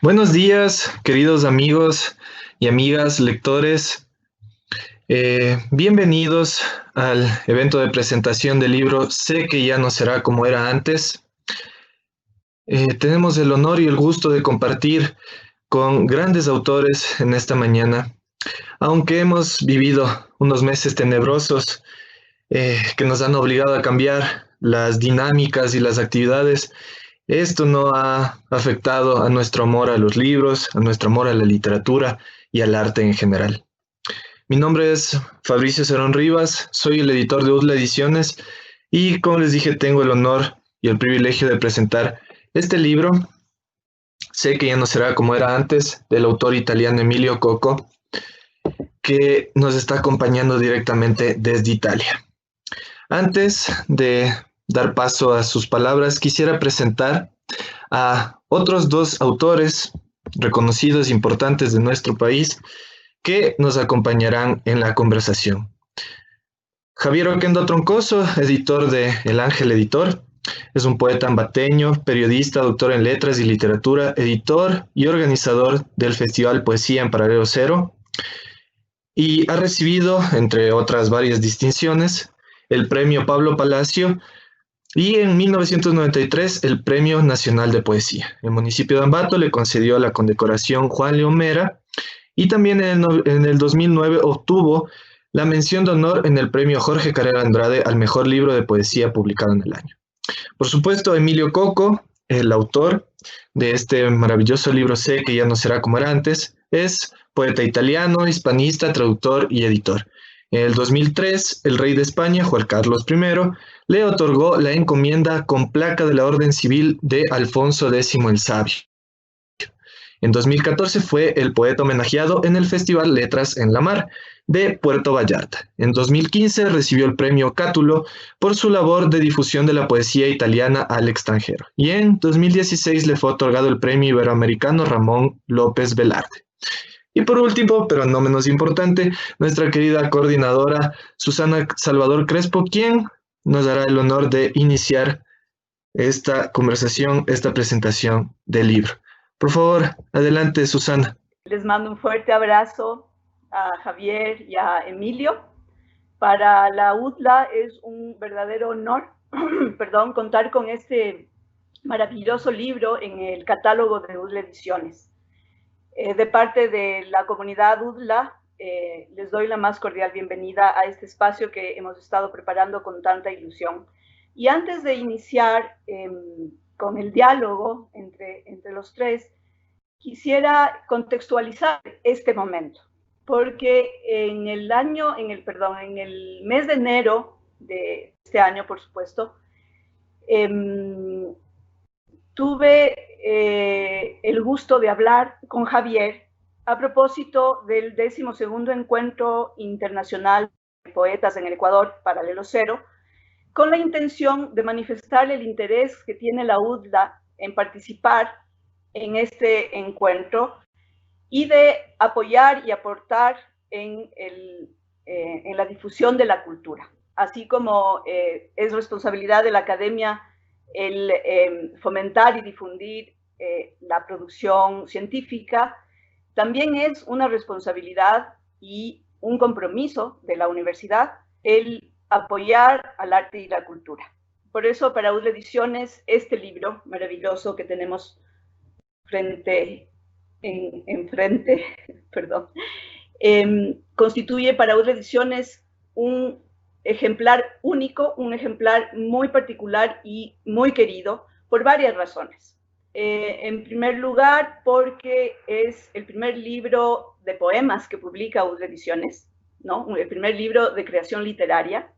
Buenos días, queridos amigos y amigas lectores. Bienvenidos al evento de presentación del libro Sé que ya no será como era antes. Tenemos el honor y el gusto de compartir con grandes autores en esta mañana. Aunque hemos vivido unos meses tenebrosos que nos han obligado a cambiar las dinámicas y las actividades, esto no ha afectado a nuestro amor a los libros, a nuestro amor a la literatura y al arte en general. Mi nombre es Fabricio Cerón Rivas, soy el editor de UDLA Ediciones y, como les dije, tengo el honor y el privilegio de presentar este libro. Sé que ya no será como era antes, del autor italiano Emilio Coco, que nos está acompañando directamente desde Italia. Antes de dar paso a sus palabras, quisiera presentar a otros dos autores reconocidos e importantes de nuestro país que nos acompañarán en la conversación. Javier Oquendo Troncoso, editor de El Ángel Editor, es un poeta ambateño, periodista, doctor en letras y literatura, editor y organizador del Festival Poesía en Paralelo Cero, y ha recibido, entre otras varias distinciones, el Premio Pablo Palacio y en 1993 el Premio Nacional de Poesía. El municipio de Ambato le concedió la condecoración Juan León Mera y también en el 2009 obtuvo la mención de honor en el Premio Jorge Carrera Andrade al mejor libro de poesía publicado en el año. Por supuesto, Emilio Coco, el autor de este maravilloso libro Sé que ya no será como era antes, es poeta italiano, hispanista, traductor y editor. En el 2003, el rey de España, Juan Carlos I, le otorgó la encomienda con placa de la Orden Civil de Alfonso X el Sabio. En 2014 fue el poeta homenajeado en el Festival Letras en la Mar de Puerto Vallarta. En 2015 recibió el premio Cátulo por su labor de difusión de la poesía italiana al extranjero. Y en 2016 le fue otorgado el premio iberoamericano Ramón López Velarde. Y por último, pero no menos importante, nuestra querida coordinadora Susana Salvador Crespo, quien nos dará el honor de iniciar esta conversación, esta presentación del libro. Por favor, adelante, Susana. Les mando un fuerte abrazo a Javier y a Emilio. Para la UDLA es un verdadero honor contar con este maravilloso libro en el catálogo de UDLA Ediciones. De parte de la comunidad UDLA, les doy la más cordial bienvenida a este espacio que hemos estado preparando con tanta ilusión. Y antes de iniciar con el diálogo entre los tres, quisiera contextualizar este momento, porque en el mes de enero de este año, por supuesto, tuve el gusto de hablar con Javier a propósito del 12º Encuentro Internacional de Poetas en el Ecuador, Paralelo Cero, con la intención de manifestar el interés que tiene la UDLA en participar en este encuentro y de apoyar y aportar en la difusión de la cultura, así como es responsabilidad de la academia el fomentar y difundir la producción científica, también es una responsabilidad y un compromiso de la universidad el apoyar al arte y la cultura. Por eso, para UDLA Ediciones, este libro maravilloso que tenemos constituye para UDLA Ediciones un ejemplar único, un ejemplar muy particular y muy querido por varias razones. En primer lugar, porque es el primer libro de poemas que publica UDLA Ediciones, ¿no? El primer libro de creación literaria,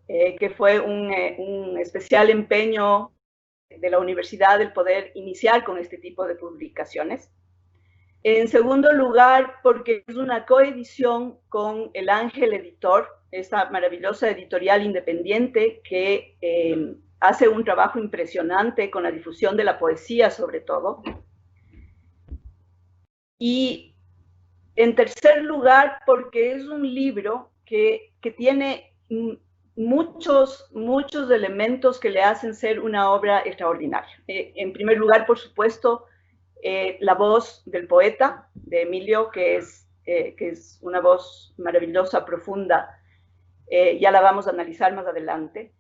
que fue un especial empeño de la universidad el poder iniciar con este tipo de publicaciones. En segundo lugar, porque es una coedición con El Ángel Editor, esta maravillosa editorial independiente que hace un trabajo impresionante con la difusión de la poesía, sobre todo. Y en tercer lugar, porque es un libro que tiene muchos elementos que le hacen ser una obra extraordinaria. En primer lugar, por supuesto, la voz del poeta, de Emilio, que es una voz maravillosa, profunda, ya la vamos a analizar más adelante.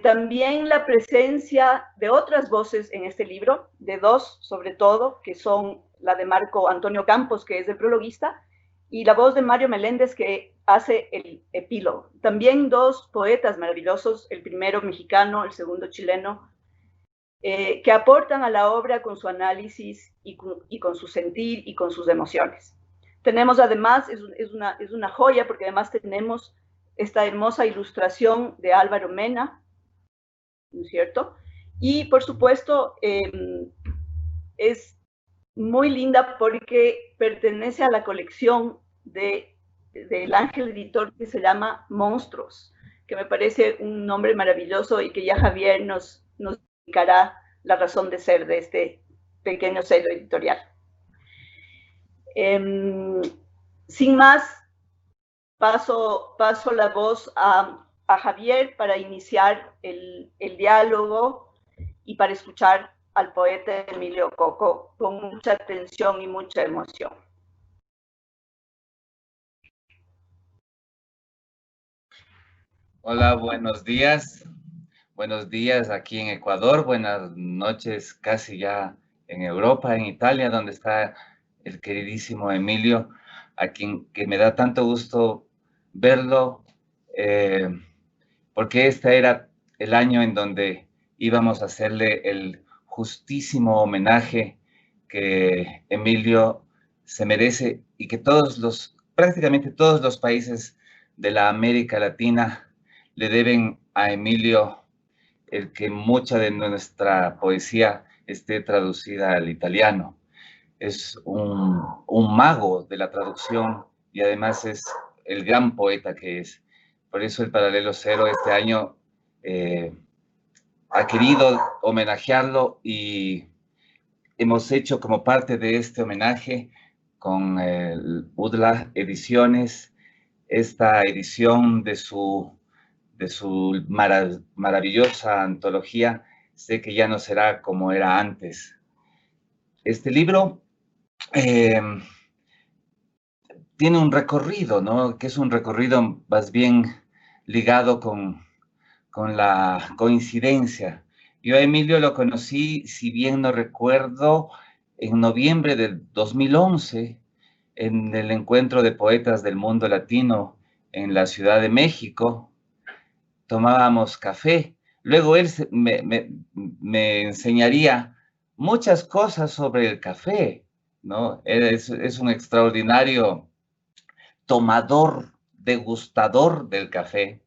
También la presencia de otras voces en este libro, de dos sobre todo, que son la de Marco Antonio Campos, que es el prologuista, y la voz de Mario Meléndez, que hace el epílogo. También dos poetas maravillosos, el primero mexicano, el segundo chileno, que aportan a la obra con su análisis y con su sentir y con sus emociones. Tenemos además, es una joya, porque además tenemos esta hermosa ilustración de Álvaro Mena, ¿no es cierto? Y por supuesto, es muy linda porque pertenece a la colección del Ángel Editor, que se llama Monstruos, que me parece un nombre maravilloso y que ya Javier nos explicará la razón de ser de este pequeño sello editorial. Sin más, paso la voz a Javier para iniciar el diálogo y para escuchar al poeta Emilio Coco con mucha atención y mucha emoción. Hola, buenos días. Buenos días aquí en Ecuador, buenas noches casi ya en Europa, en Italia, donde está el queridísimo Emilio, a quien que me da tanto gusto verlo, porque este era el año en donde íbamos a hacerle el justísimo homenaje que Emilio se merece y que prácticamente todos los países de la América Latina le deben a Emilio el que mucha de nuestra poesía esté traducida al italiano. Es un mago de la traducción y además es el gran poeta que es. Por eso el Paralelo Cero este año ha querido homenajearlo y hemos hecho como parte de este homenaje con el UDLA Ediciones, esta edición de su maravillosa antología, Sé que ya no será como era antes. Este libro tiene un recorrido, ¿no? Que es un recorrido más bien ligado con la coincidencia. Yo a Emilio lo conocí, si bien no recuerdo, en noviembre del 2011, en el encuentro de poetas del mundo latino en la Ciudad de México. Tomábamos café. Luego él me enseñaría muchas cosas sobre el café, ¿no? Él es un extraordinario tomador, degustador del café.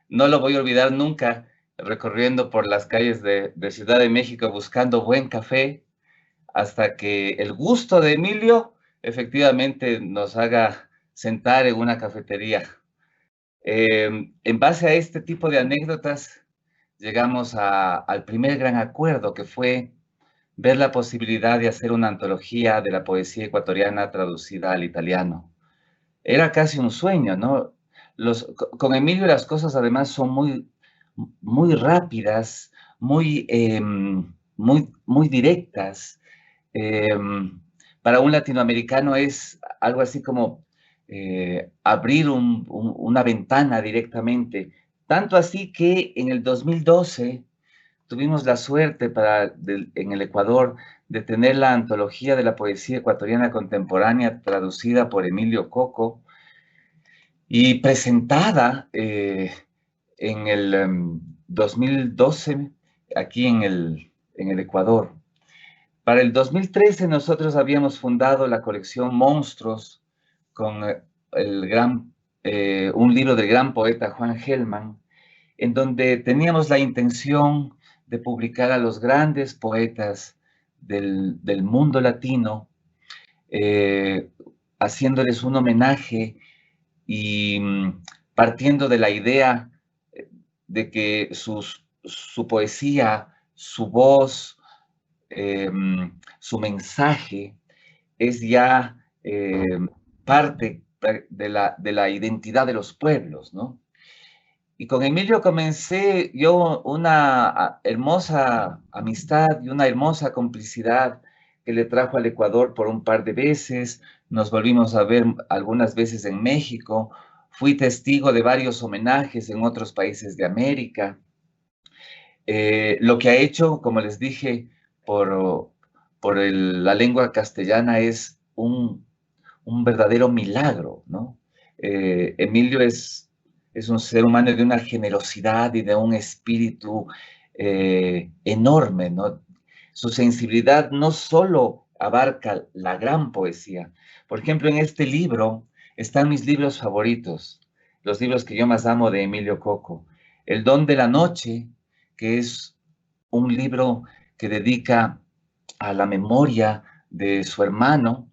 No lo voy a olvidar nunca, recorriendo por las calles de Ciudad de México buscando buen café, hasta que el gusto de Emilio efectivamente nos haga sentar en una cafetería. En base a este tipo de anécdotas, llegamos al primer gran acuerdo, que fue ver la posibilidad de hacer una antología de la poesía ecuatoriana traducida al italiano. Era casi un sueño, ¿no? Con Emilio las cosas además son muy rápidas, muy directas. Para un latinoamericano es algo así como abrir una ventana directamente. Tanto así que en el 2012 tuvimos la suerte en el Ecuador de tener la antología de la poesía ecuatoriana contemporánea traducida por Emilio Coco y presentada en el 2012 aquí en el Ecuador. Para el 2013 nosotros habíamos fundado la colección Monstruos con un libro del gran poeta Juan Gelman, en donde teníamos la intención de publicar a los grandes poetas del mundo latino, haciéndoles un homenaje y partiendo de la idea de que su poesía, su voz, su mensaje es ya parte de la identidad de los pueblos, ¿no? Y con Emilio comencé yo una hermosa amistad y una hermosa complicidad que le trajo al Ecuador por un par de veces, nos volvimos a ver algunas veces en México, fui testigo de varios homenajes en otros países de América. Lo que ha hecho, como les dije, por la lengua castellana es un verdadero milagro, ¿no? Emilio es un ser humano de una generosidad y de un espíritu enorme, ¿no? Su sensibilidad no solo abarca la gran poesía. Por ejemplo, en este libro están mis libros favoritos, los libros que yo más amo de Emilio Coco. El don de la noche, que es un libro que dedica a la memoria de su hermano,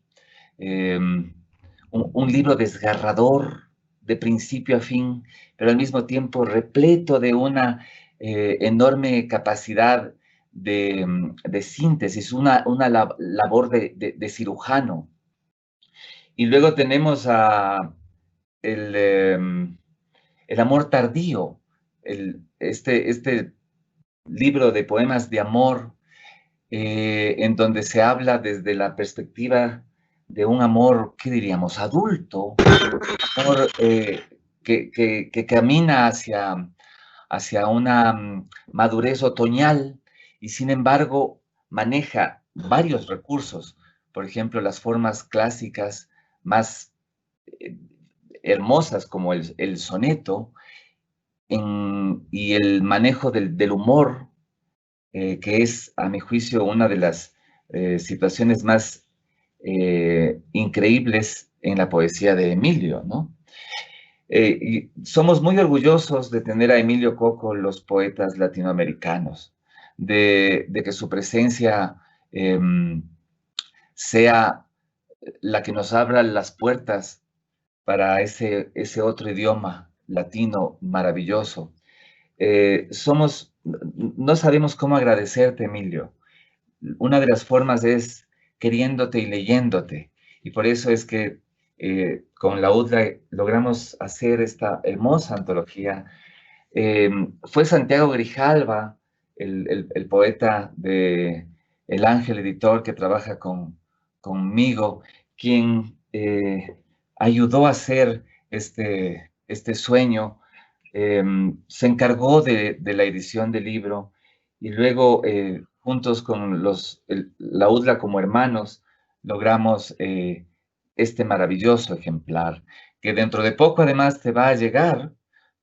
un libro desgarrador de principio a fin, pero al mismo tiempo repleto de una enorme capacidad de síntesis, una labor de cirujano. Y luego tenemos el amor tardío, este libro de poemas de amor, en donde se habla desde la perspectiva de un amor, ¿qué diríamos?, adulto, amor que camina hacia una madurez otoñal y sin embargo maneja varios recursos, por ejemplo, las formas clásicas más hermosas como el soneto y el manejo del humor, que es, a mi juicio, una de las situaciones más increíbles en la poesía de Emilio, ¿no? Y somos muy orgullosos de tener a Emilio Coco, los poetas latinoamericanos, de que su presencia sea la que nos abra las puertas para ese otro idioma latino maravilloso. No sabemos cómo agradecerte, Emilio. Una de las formas es queriéndote y leyéndote. Y por eso es que con la UDLA logramos hacer esta hermosa antología. Fue Santiago Grijalva, el poeta de El Ángel Editor, que trabaja conmigo, quien ayudó a hacer este sueño. Se encargó de la edición del libro y luego juntos con la UDLA como hermanos logramos este maravilloso ejemplar que dentro de poco además te va a llegar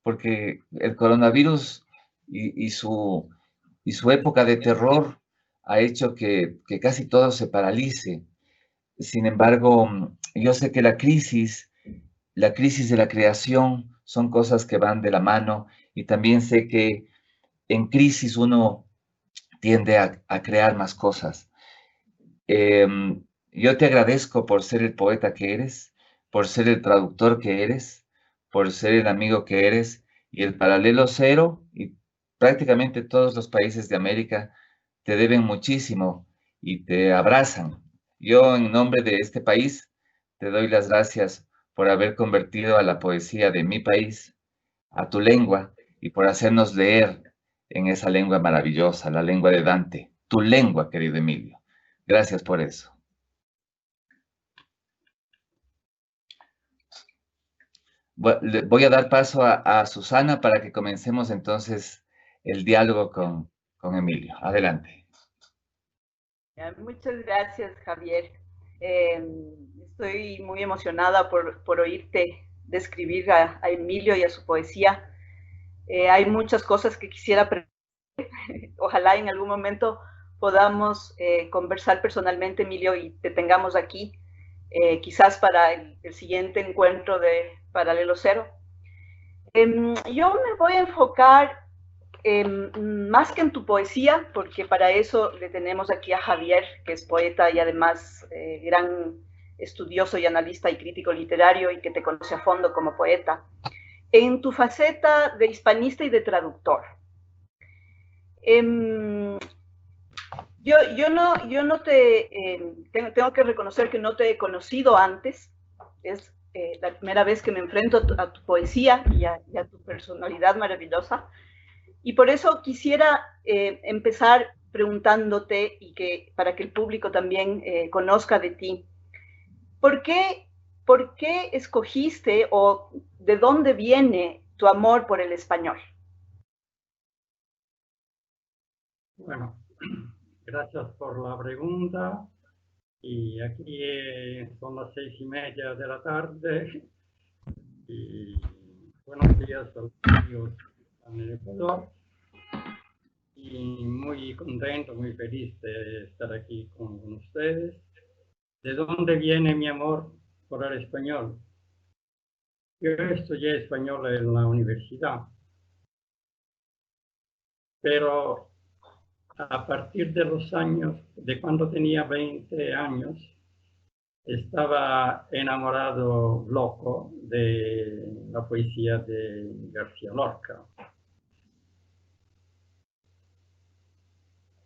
porque el coronavirus y su época de terror ha hecho que casi todo se paralice. Sin embargo, yo sé que la crisis de la creación son cosas que van de la mano y también sé que en crisis uno tiende a crear más cosas. Yo te agradezco por ser el poeta que eres, por ser el traductor que eres, por ser el amigo que eres y el Paralelo Cero y prácticamente todos los países de América te deben muchísimo y te abrazan. Yo en nombre de este país te doy las gracias por haber convertido a la poesía de mi país a tu lengua y por hacernos leer en esa lengua maravillosa, la lengua de Dante, tu lengua, querido Emilio. Gracias por eso. Voy a dar paso a Susana para que comencemos entonces el diálogo con Emilio. Adelante. Muchas gracias, Javier. Estoy muy emocionada por oírte describir a Emilio y a su poesía. Hay muchas cosas que quisiera aprender. Ojalá en algún momento podamos conversar personalmente, Emilio, y te tengamos aquí, quizás para el siguiente encuentro de Paralelo Cero. Yo me voy a enfocar más que en tu poesía, porque para eso le tenemos aquí a Javier, que es poeta y además gran estudioso y analista y crítico literario y que te conoce a fondo como poeta, en tu faceta de hispanista y de traductor. Yo no tengo que reconocer que no te he conocido antes, es la primera vez que me enfrento a tu poesía y a tu personalidad maravillosa, y por eso quisiera empezar preguntándote, y que para que el público también conozca de ti, ¿por qué escogiste o de dónde viene tu amor por el español? Bueno, gracias por la pregunta. Y aquí son las 6:30 de la tarde. Y buenos días a los amigos en el Ecuador. Y muy contento, muy feliz de estar aquí con ustedes. ¿De dónde viene mi amor por el español? Yo estudié español en la universidad, pero a partir de los años, de cuando tenía 20 años, estaba enamorado, loco, de la poesía de García Lorca.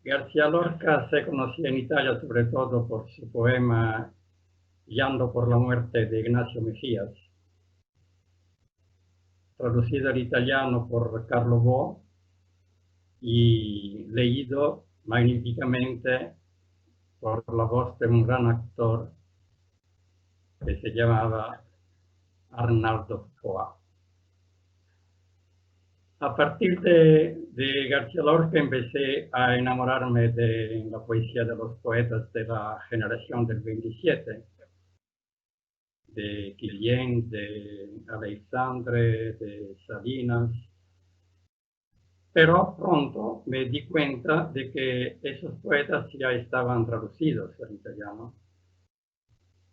García Lorca se conocía en Italia sobre todo por su poema Llanto por la muerte de Ignacio Mejías, traducido al italiano por Carlo Bo y leído magníficamente por la voz de un gran actor que se llamaba Arnaldo Foà. A partir de García Lorca empecé a enamorarme de la poesía de los poetas de la generación del 27, de Quillén, de Aleixandre, de Salinas. Pero pronto me di cuenta de que esos poetas ya estaban traducidos al italiano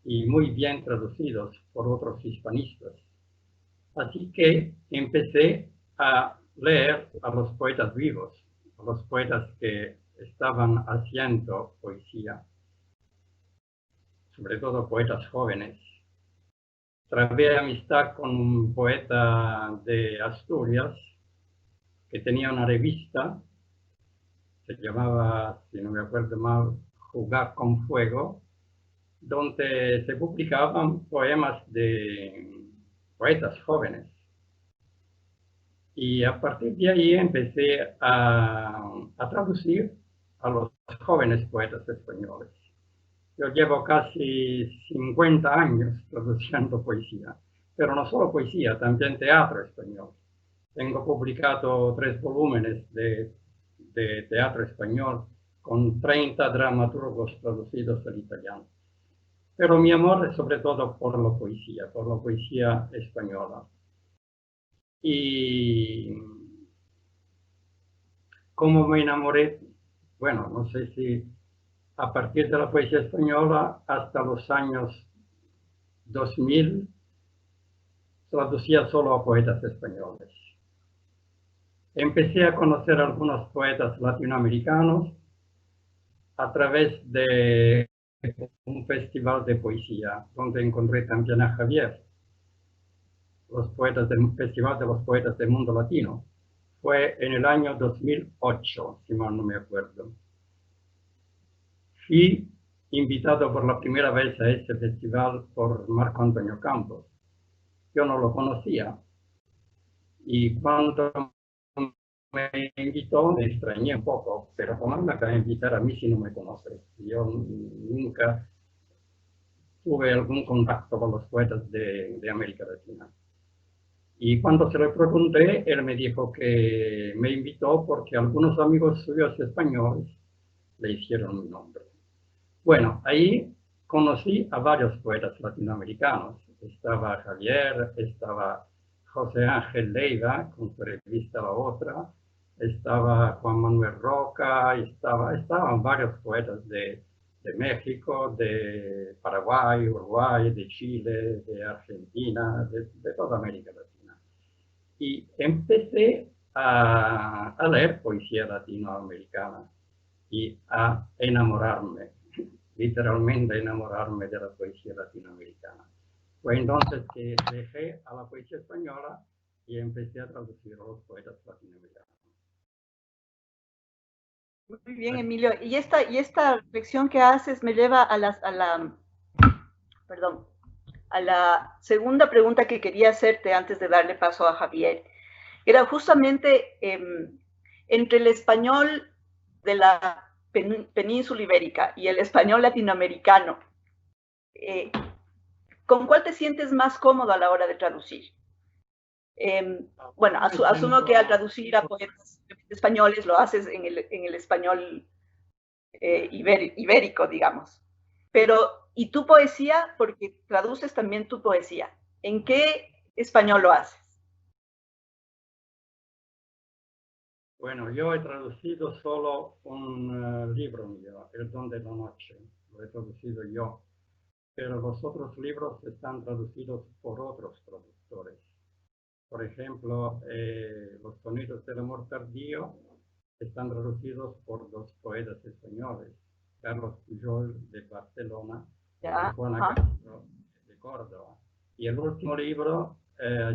y muy bien traducidos por otros hispanistas. Así que empecé a leer a los poetas vivos, a los poetas que estaban haciendo poesía, sobre todo poetas jóvenes. Trabé amistad con un poeta de Asturias que tenía una revista, se llamaba, si no me acuerdo mal, Jugar con Fuego, donde se publicaban poemas de poetas jóvenes. Y a partir de ahí empecé a traducir a los jóvenes poetas españoles. Yo llevo casi 50 años traduciendo poesía, pero no solo poesía, también teatro español. Tengo publicado 3 volúmenes de teatro español con 30 dramaturgos traducidos al italiano. Pero mi amor es sobre todo por la poesía española. Y cómo me enamoré, bueno, no sé si a partir de la poesía española hasta los años 2000 traducía solo a poetas españoles. Empecé a conocer a algunos poetas latinoamericanos a través de un festival de poesía, donde encontré también a Javier, los poetas del Festival de los Poetas del Mundo Latino. Fue en el año 2008, si mal no me acuerdo. Fui invitado por la primera vez a ese festival por Marco Antonio Campos. Yo no lo conocía. Y cuando me invitó, me extrañé un poco, pero ¿cómo me acaba de invitar a mí si no me conoce? Yo nunca tuve algún contacto con los poetas de América Latina. Y cuando se lo pregunté, él me dijo que me invitó porque algunos amigos suyos españoles le hicieron mi nombre. Bueno, ahí conocí a varios poetas latinoamericanos. Estaba Javier, estaba José Ángel Leiva, con su revista La Otra, estaba Juan Manuel Roca, estaban varios poetas de México, de Paraguay, Uruguay, de Chile, de Argentina, de toda América Latina. Y empecé a leer poesía latinoamericana y a enamorarme, literalmente enamorarme de la poesía latinoamericana. Fue entonces que dejé a la poesía española y empecé a traducir a los poetas latinoamericanos. Muy bien, Emilio. Y esta reflexión que haces me lleva a la segunda pregunta que quería hacerte antes de darle paso a Javier. Era justamente entre el español de la península ibérica y el español latinoamericano, ¿con cuál te sientes más cómodo a la hora de traducir? Bueno, asumo que al traducir a poetas españoles lo haces en el español ibérico, digamos. Pero, ¿y tu poesía? Porque traduces también tu poesía. ¿En qué español lo haces? Bueno, yo he traducido solo un libro mío, El don de la noche. Lo he traducido yo. Pero los otros libros están traducidos por otros traductores. Por ejemplo, Los sonidos del amor tardío están traducidos por dos poetas españoles, Carlos Pujol de Barcelona y Juana Castro de Córdoba. Y el último libro,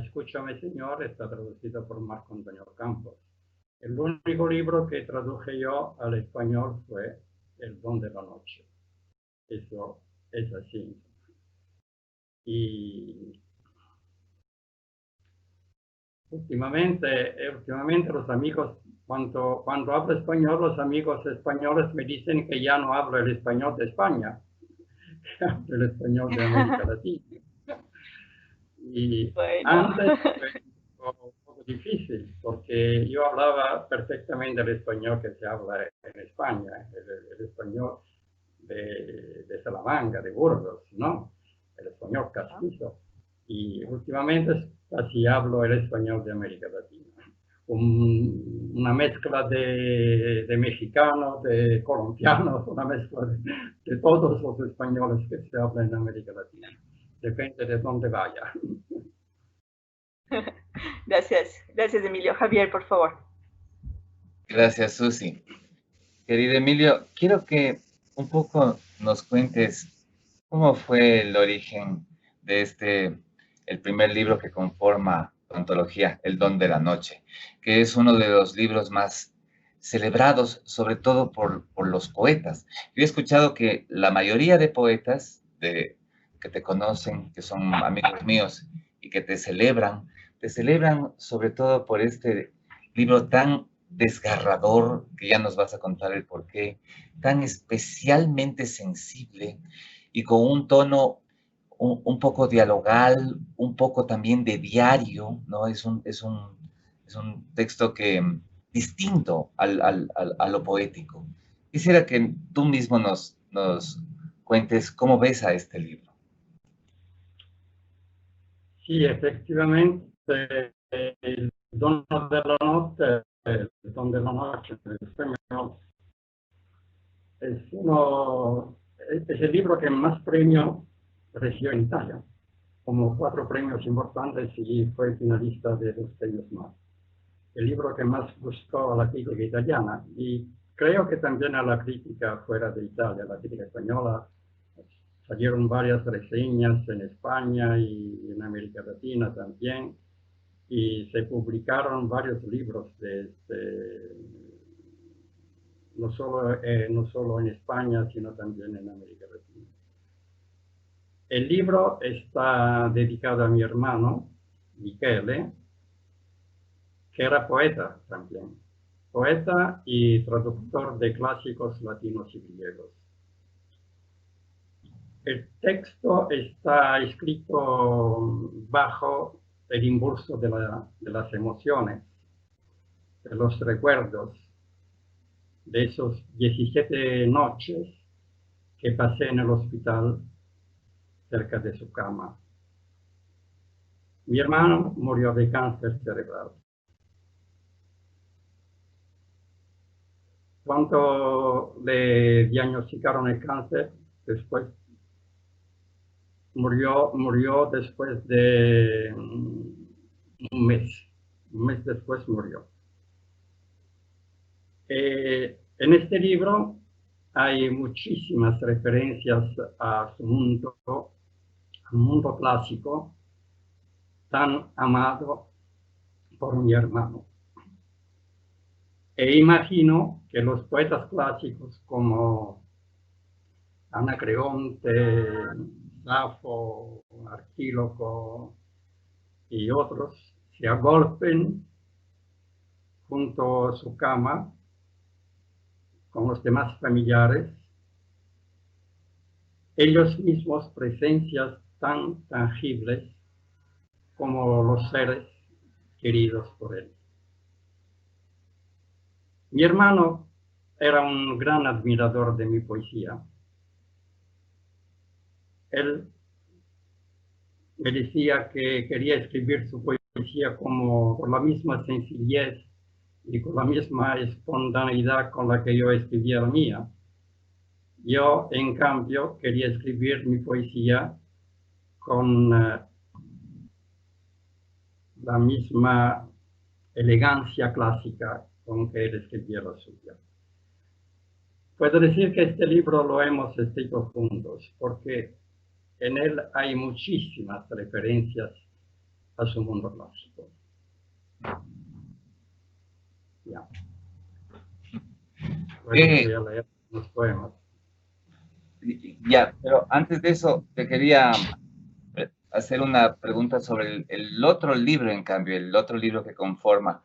Escúchame Señor, está traducido por Marco Antonio Campos. El único libro que traduje yo al español fue El don de la noche. Eso es así. Y últimamente los amigos, cuando hablo español, los amigos españoles me dicen que ya no hablo el español de España, que hablo el español de América Latina. Y bueno, antes fue un poco difícil, porque yo hablaba perfectamente el español que se habla en España, el español de Salamanca, de Burgos, ¿no? El español castizo. Y últimamente casi hablo el español de América Latina. Una mezcla de mexicanos, de colombianos, una mezcla de todos los españoles que se hablan en América Latina. Depende de dónde vaya. Gracias Emilio. Javier, por favor. Gracias, Susi. Querido Emilio, quiero que un poco nos cuentes cómo fue el origen de el primer libro que conforma tu antología, El don de la noche, que es uno de los libros más celebrados, sobre todo por los poetas. Yo he escuchado que la mayoría de poetas que te conocen, que son amigos míos y que te celebran sobre todo por este libro tan desgarrador, que ya nos vas a contar el porqué, tan especialmente sensible y con un tono un poco dialogal, un poco también de diario, ¿no? Es un texto distinto a lo poético. Quisiera que tú mismo nos cuentes cómo ves a este libro. Sí, efectivamente, El don de la noche, El don de la noche, es el libro que más premios recibió en Italia, como 4 premios importantes, y fue finalista de 2 premios más. El libro que más gustó a la crítica italiana, y creo que también a la crítica fuera de Italia, la crítica española. Salieron varias reseñas en España y en América Latina también, y se publicaron varios libros no solo en España, sino también en América Latina. El libro está dedicado a mi hermano, Michele, que era poeta también, poeta y traductor de clásicos latinos y griegos. El texto está escrito bajo el impulso de las emociones, de los recuerdos, de esos 17 noches que pasé en el hospital cerca de su cama. Mi hermano murió de cáncer cerebral. Cuando le diagnosticaron el cáncer, después murió después de un mes después murió. En este libro hay muchísimas referencias a su mundo clásico, tan amado por mi hermano. E imagino que los poetas clásicos como Anacreonte, Safo, Arquíloco y otros se agolpen junto a su cama con los demás familiares, ellos mismos presencias tan tangibles como los seres queridos por él. Mi hermano era un gran admirador de mi poesía. Él me decía que quería escribir su poesía como con la misma sencillez y con la misma espontaneidad con la que yo escribía la mía. Yo, en cambio, quería escribir mi poesía con la misma elegancia clásica con que él escribía la suya. Puedo decir que este libro lo hemos escrito juntos, porque en él hay muchísimas referencias a su mundo clásico. Ya. Bueno, voy a leer los poemas. Ya, pero antes de eso, te quería hacer una pregunta sobre el otro libro, en cambio, el otro libro que conforma.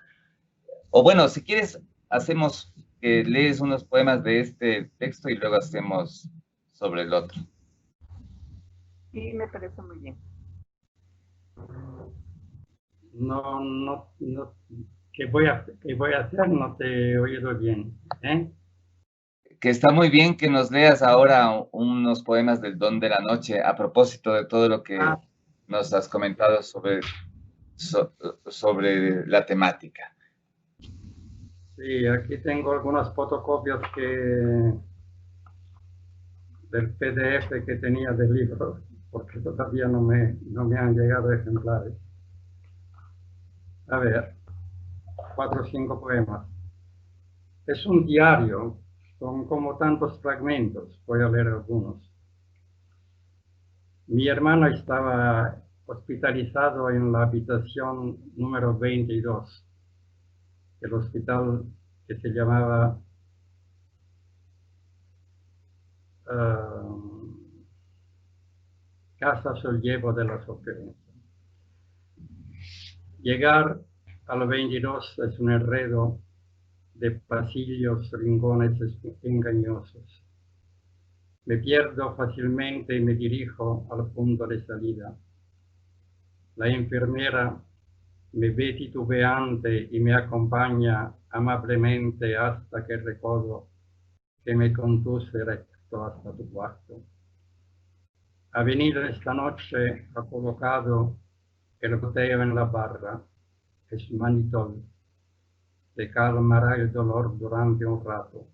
O bueno, si quieres, hacemos que lees unos poemas de este texto y luego hacemos sobre el otro. Sí, me parece muy bien. No, ¿qué voy a hacer? No te he oído bien. Que está muy bien que nos leas ahora unos poemas del Don de la Noche a propósito de todo lo que nos has comentado sobre la temática. Sí, aquí tengo algunas fotocopias del PDF que tenía del libro, porque todavía no me han llegado ejemplares. A ver, 4 o 5 poemas. Es un diario, son como tantos fragmentos, voy a leer algunos. Mi hermano estaba hospitalizado en la habitación número 22 del hospital que se llamaba Casa Sollievo de las Oferencias. Llegar al 22 es un enredo de pasillos, rincones engañosos. Me pierdo fácilmente y me dirijo al punto de salida. La enfermera me ve titubeante y me acompaña amablemente hasta que recodo que me conduce recto hasta tu cuarto. A venir esta noche ha colocado el goteo en la barra, es manitol, te calmará el dolor durante un rato.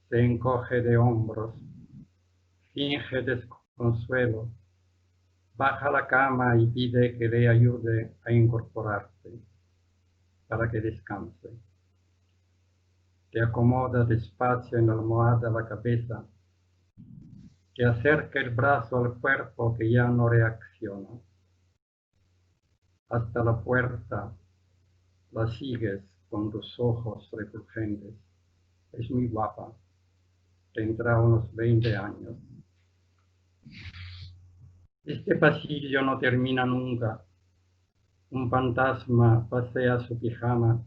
Se encoge de hombros, finge desconsuelo, baja a la cama y pide que le ayude a incorporarse para que descanse. Te acomoda despacio en la almohada la cabeza, te acerca el brazo al cuerpo que ya no reacciona. Hasta la puerta la sigues con tus ojos refulgentes. Es muy guapa, tendrá unos 20 años. Este pasillo no termina nunca. Un fantasma pasea su pijama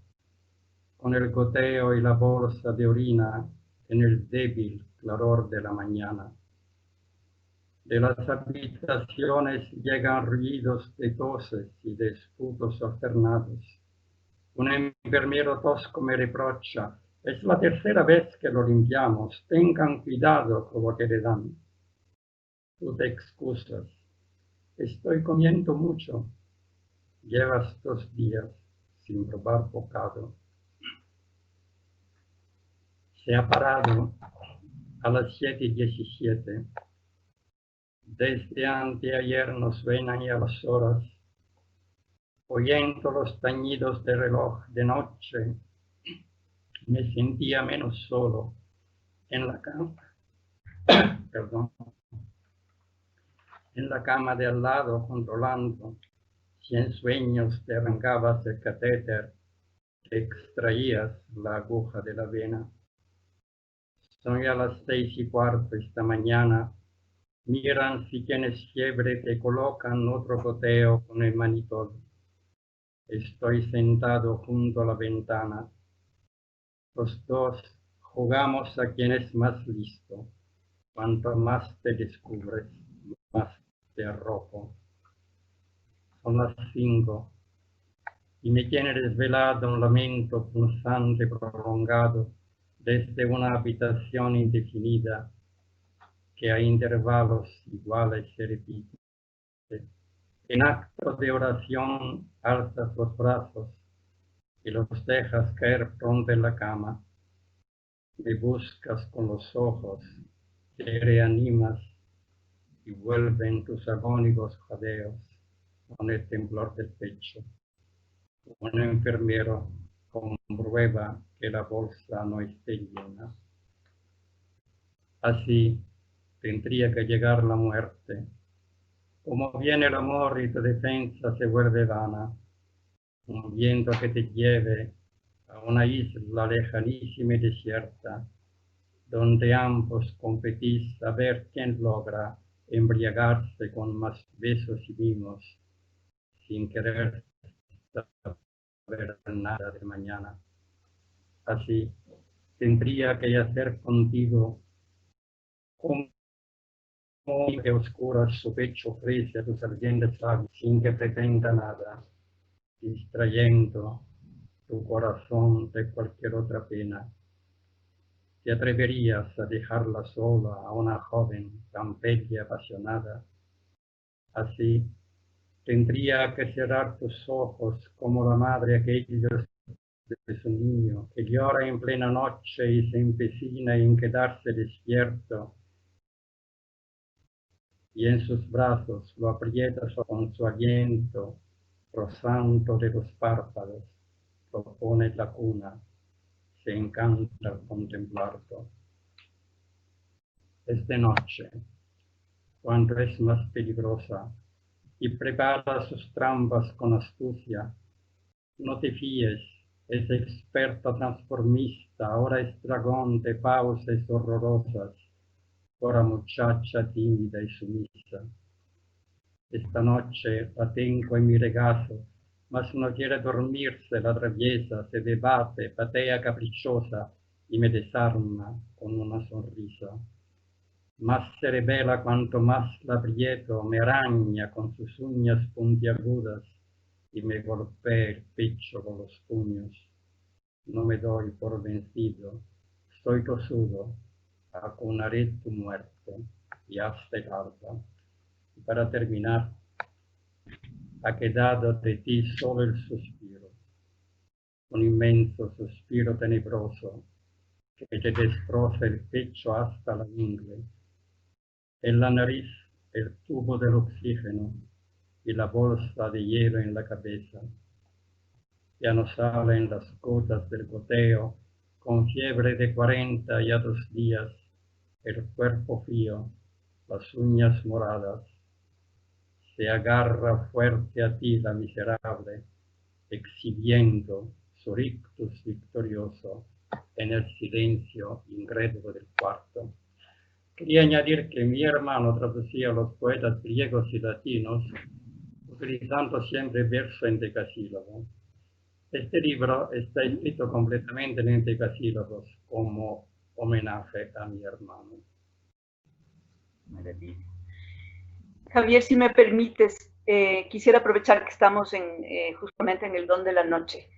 con el goteo y la bolsa de orina en el débil claror de la mañana. De las habitaciones llegan ruidos de toses y de esputos alternados. Un enfermero tosco me reprocha: es la tercera vez que lo limpiamos, tengan cuidado con lo que le dan. Tú te excusas: estoy comiendo mucho. Llevas 2 días sin probar bocado. Se ha parado a las 7:17. Desde anteayer no suenan ya las horas. Oyendo los tañidos del reloj de noche, me sentía menos solo en la cama. Perdón. En la cama de al lado, controlando si en sueños te arrancabas el catéter, te extraías la aguja de la vena. Son ya las 6:15 esta mañana. Miran si tienes fiebre, te colocan otro goteo con el manitol. Estoy sentado junto a la ventana. Los dos Jugamos a quien es más listo. Cuanto más te descubres, más te arrojo. Son las 5 y me tiene desvelado un lamento punzante prolongado desde una habitación indefinida que a intervalos iguales se repite. En acto de oración alzas los brazos y los dejas caer pronto en la cama. Me buscas con los ojos, te reanimas y vuelven tus agónicos jadeos con el temblor del pecho. Un enfermero comprueba que la bolsa no esté llena. Así tendría que llegar la muerte. Como viene el amor y tu defensa se vuelve vana, un viento que te lleve a una isla lejanísima y desierta, donde ambos competís a ver quién logra embriagarse con más besos y mimos, sin querer saber nada de mañana. Así tendría que hacer contigo como que oscuras su pecho ofrece a tus ardientes labios sin que pretenda nada, distrayendo tu corazón de cualquier otra pena. ¿Te atreverías a dejarla sola a una joven tan bella y apasionada? Así tendría que cerrar tus ojos como la madre aquellos de su niño que llora en plena noche y se empecina en quedarse despierto, y en sus brazos lo aprietas con su aliento rozando de los párpados, lo pone en la cuna, se encanta al contemplarlo. Es de noche, cuando es más peligrosa, y prepara sus trampas con astucia. No te fíes, es experto transformista, ahora es dragón de pausas horrorosas, ahora muchacha tímida y sumisa. Esta noche la tengo en mi regazo, mas no quiere dormirse, la atraviesa, se debate, patea caprichosa y me desarma con una sonrisa. Más se revela cuanto más la aprieto, me araña con sus uñas puntiagudas y me golpea el pecho con los puños. No me doy por vencido, estoy tosudo, acunaré tu muerte y hasta el alba. Y para terminar, ha quedado de ti solo el suspiro, un inmenso suspiro tenebroso que te destroza el pecho hasta la ingle. En la nariz el tubo del oxígeno y la bolsa de hielo en la cabeza. Ya no salen las gotas del goteo, con fiebre de 42 días, el cuerpo frío, las uñas moradas. Se agarra fuerte a ti la miserable, exhibiendo su rictus victorioso en el silencio incrédulo del cuarto. Quería añadir que mi hermano traducía los poetas griegos y latinos, utilizando siempre verso en decasílabo. Este libro está escrito completamente en decasílabos como homenaje a mi hermano. Maravilla. Javier, si me permites, quisiera aprovechar que estamos justamente en el don de la noche.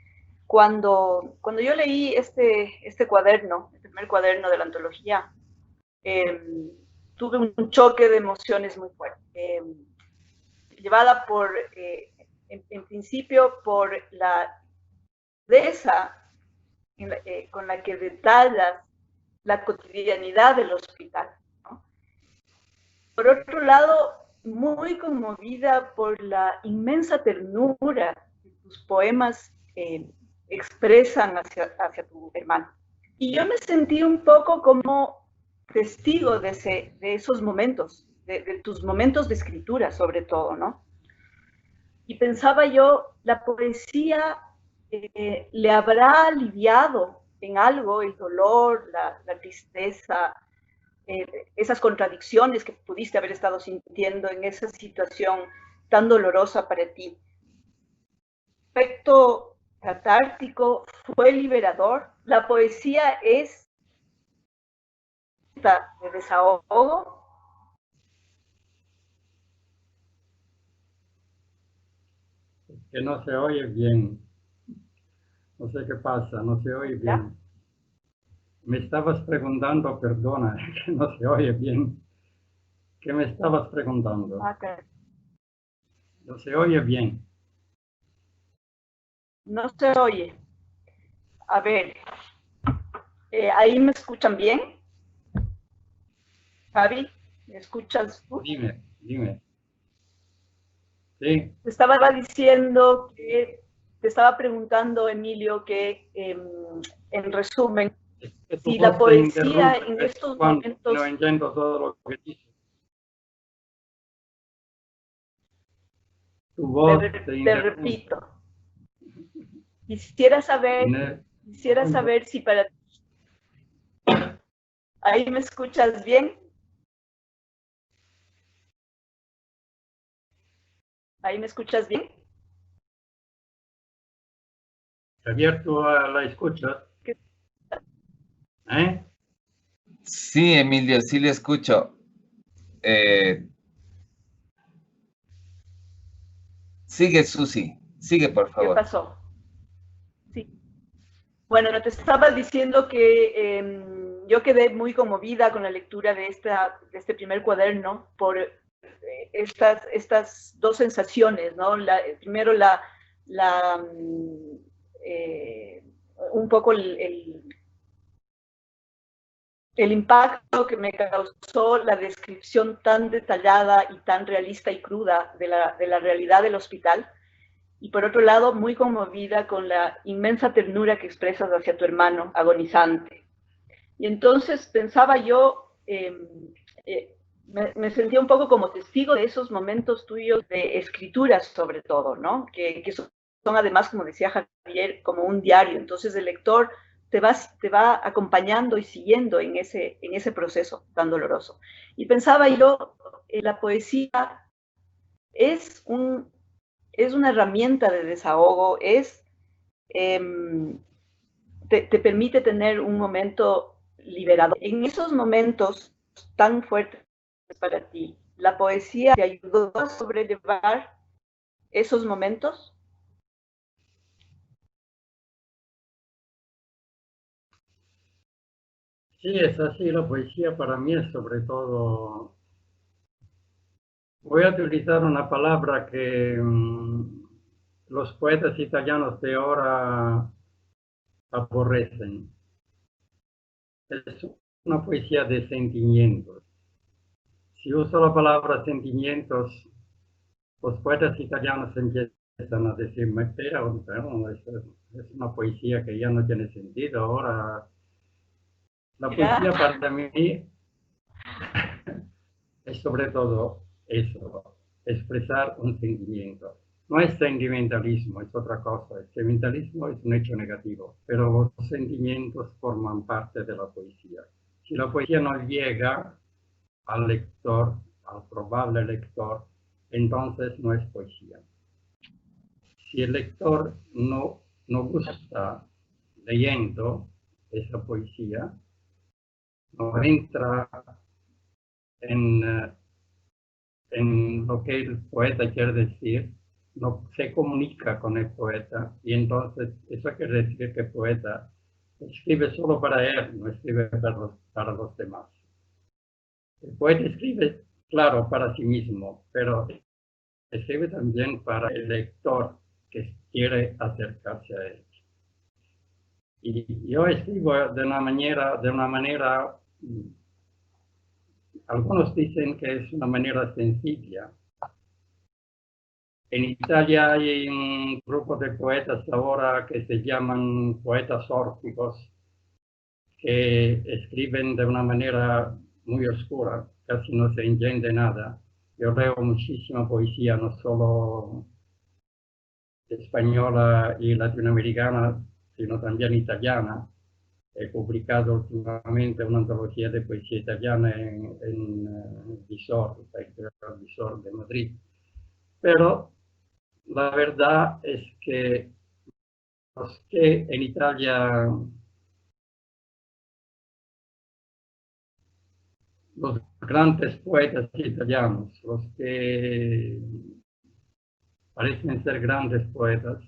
Cuando yo leí este cuaderno, el primer cuaderno de la antología, tuve un choque de emociones muy fuerte. Llevada en principio, por la crudeza con la que detallas la cotidianidad del hospital, ¿no? Por otro lado, muy conmovida por la inmensa ternura que tus poemas expresan hacia tu hermano. Y yo me sentí un poco como testigo de esos momentos, de tus momentos de escritura sobre todo, ¿no? Y pensaba yo, la poesía le habrá aliviado en algo el dolor, la tristeza, esas contradicciones que pudiste haber estado sintiendo en esa situación tan dolorosa para ti. El efecto catártico fue liberador. La poesía es de desahogo. Que no se oye bien. No sé qué pasa, no se oye bien. Me estabas preguntando, perdona, que no se oye bien. ¿Qué me estabas preguntando? Okay. No se oye bien. No se oye. A ver, ¿ahí me escuchan bien? Javi, ¿me escuchas tú? Dime, dime. Sí. Te estaba diciendo que, te estaba preguntando, Emilio, que en resumen, si la poesía en estos momentos... No entiendo todo lo que dices. Tu voz te repito. Quisiera saber si para ti... ¿Ahí me escuchas bien? ¿Ahí me escuchas bien? Javier, ¿tú la escuchas? ¿Eh? Sí, Emilio, sí le escucho. Sigue, Susi. Sigue, por ¿Qué favor. pasó? Sí. Bueno, te estaba diciendo que yo quedé muy conmovida con la lectura de este primer cuaderno por estas dos sensaciones, ¿no? Primero un poco el impacto que me causó la descripción tan detallada y tan realista y cruda de la realidad del hospital. Y por otro lado, muy conmovida con la inmensa ternura que expresas hacia tu hermano agonizante. Y entonces pensaba yo, me sentía un poco como testigo de esos momentos tuyos de escritura sobre todo, ¿no? Que son además, como decía Javier, como un diario. Entonces el lector te va acompañando y siguiendo en ese proceso tan doloroso. Y pensaba yo, la poesía es una herramienta de desahogo, te permite tener un momento liberador. En esos momentos tan fuertes para ti, ¿la poesía te ayudó a sobrellevar esos momentos? Sí, es así. La poesía para mí es sobre todo... Voy a utilizar una palabra que los poetas italianos de ahora aborrecen. Es una poesía de sentimientos. Si uso la palabra sentimientos, los poetas italianos empiezan a decirme, pero es una poesía que ya no tiene sentido. Ahora, la poesía para mí es sobre todo eso, expresar un sentimiento. No es sentimentalismo, es otra cosa. El sentimentalismo es un hecho negativo, pero los sentimientos forman parte de la poesía. Si la poesía no llega al lector, al probable lector, entonces no es poesía. Si el lector no gusta leyendo esa poesía, no entra en lo que el poeta quiere decir, no se comunica con el poeta, y entonces eso quiere decir que el poeta escribe solo para él, no escribe para los demás. El poeta escribe, claro, para sí mismo, pero escribe también para el lector que quiere acercarse a él. Y yo escribo de una manera, algunos dicen que es una manera sencilla. En Italia hay un grupo de poetas ahora que se llaman poetas órficos, que escriben de una manera muy oscura, casi no se entiende nada. Yo leo muchísima poesía, no solo española y latinoamericana, sino también italiana. He publicado últimamente una antología de poesía italiana en Visor, la editorial Visor de Madrid. Pero la verdad es que los que en Italia los grandes poetas italianos, los que parecen ser grandes poetas,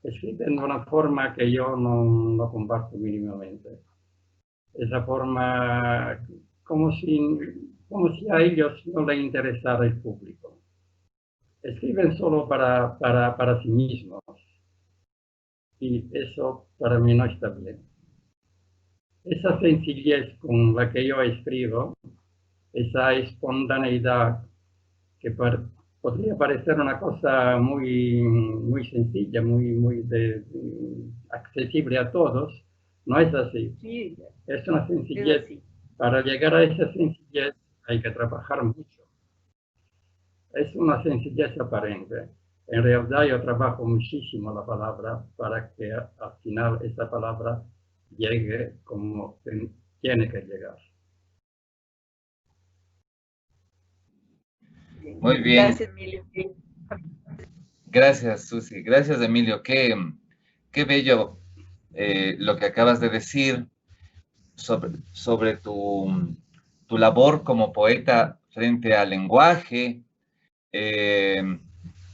escriben de una forma que yo no comparto mínimamente. Esa forma como si a ellos no les interesara el público. Escriben solo para sí mismos. Y eso para mí no está bien. Esa sencillez con la que yo escribo, esa espontaneidad que podría parecer una cosa muy sencilla, muy accesible a todos, no es así. Sí, Es una es sencillez. así. Para llegar a esa sencillez hay que trabajar mucho. Es una sencillez aparente. En realidad yo trabajo muchísimo la palabra para que al final esa palabra llegue como tiene que llegar. Muy bien. Gracias, Emilio. Gracias, Susi. Gracias, Emilio. Qué bello lo que acabas de decir sobre tu labor como poeta frente al lenguaje,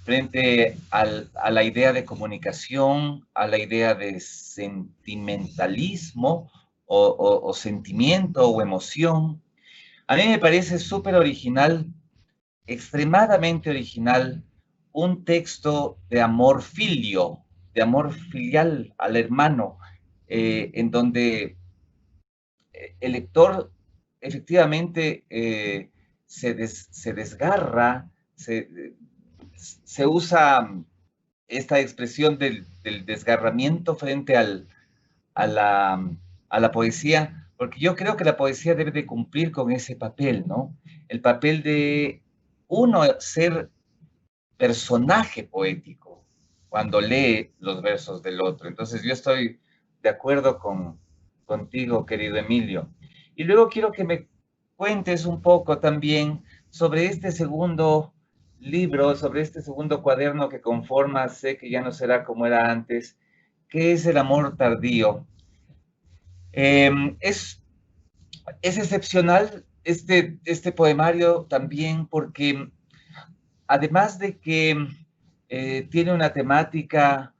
frente a la idea de comunicación, a la idea de sentimentalismo o sentimiento o emoción. A mí me parece súper original, extremadamente original, un texto de amor filio, de amor filial al hermano, en donde el lector efectivamente se desgarra, se usa esta expresión del desgarramiento frente a la poesía, porque yo creo que la poesía debe de cumplir con ese papel, ¿no? El papel de uno ser personaje poético cuando lee los versos del otro. Entonces yo estoy de acuerdo contigo, querido Emilio. Y luego quiero que me cuentes un poco también sobre este segundo libro, sobre este segundo cuaderno que conforma Sé que ya no será como era antes, que es El amor tardío. Es excepcional este poemario también porque además de que tiene una temática,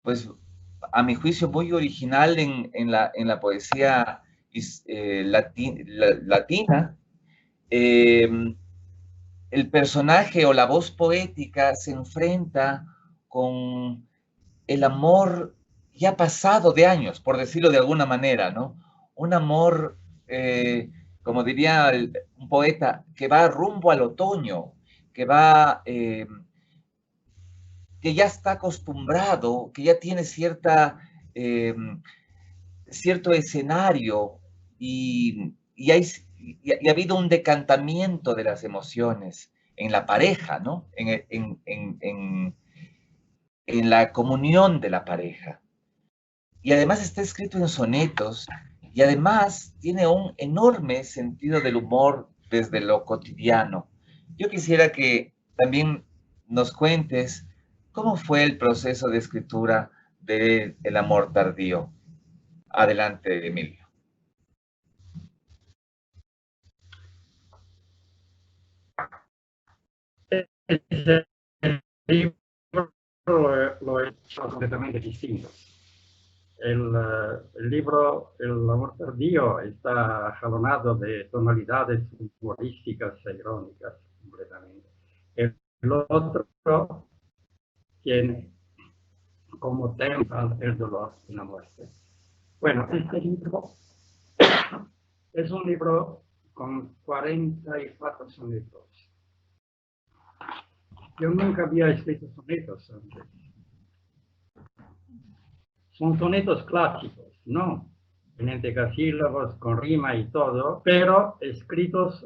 pues a mi juicio, muy original en la poesía latina, el personaje o la voz poética se enfrenta con el amor ya pasado de años, por decirlo de alguna manera, ¿no? Un amor, como diría un poeta, que va rumbo al otoño, que va, que ya está acostumbrado, que ya tiene cierto escenario y ha habido un decantamiento de las emociones en la pareja, ¿no? En la comunión de la pareja. Y además está escrito en sonetos y además tiene un enorme sentido del humor desde lo cotidiano. Yo quisiera que también nos cuentes cómo fue el proceso de escritura de El amor tardío. Adelante, Emilio. Ese libro lo he hecho completamente distinto. El libro El amor tardío está jalonado de tonalidades humorísticas e irónicas completamente. El otro tiene como tema el dolor y la muerte. Bueno, este libro es un libro con 44 sonetos. Yo nunca había escrito sonetos antes. Son sonetos clásicos, ¿no? En endecasílabos, con rima y todo, pero escritos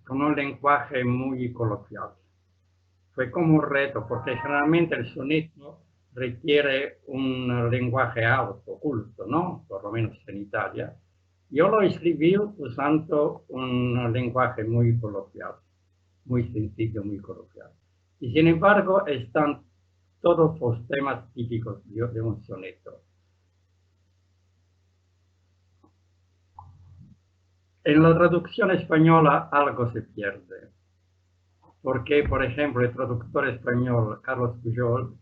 con un lenguaje muy coloquial. Fue como un reto, porque generalmente el soneto requiere un lenguaje alto, culto, ¿no? Por lo menos en Italia. Yo lo escribí usando un lenguaje muy coloquial, muy sencillo, muy coloquial. Y sin embargo, están todos los temas típicos de un soneto. En la traducción española algo se pierde, porque, por ejemplo, el traductor español Carlos Pujol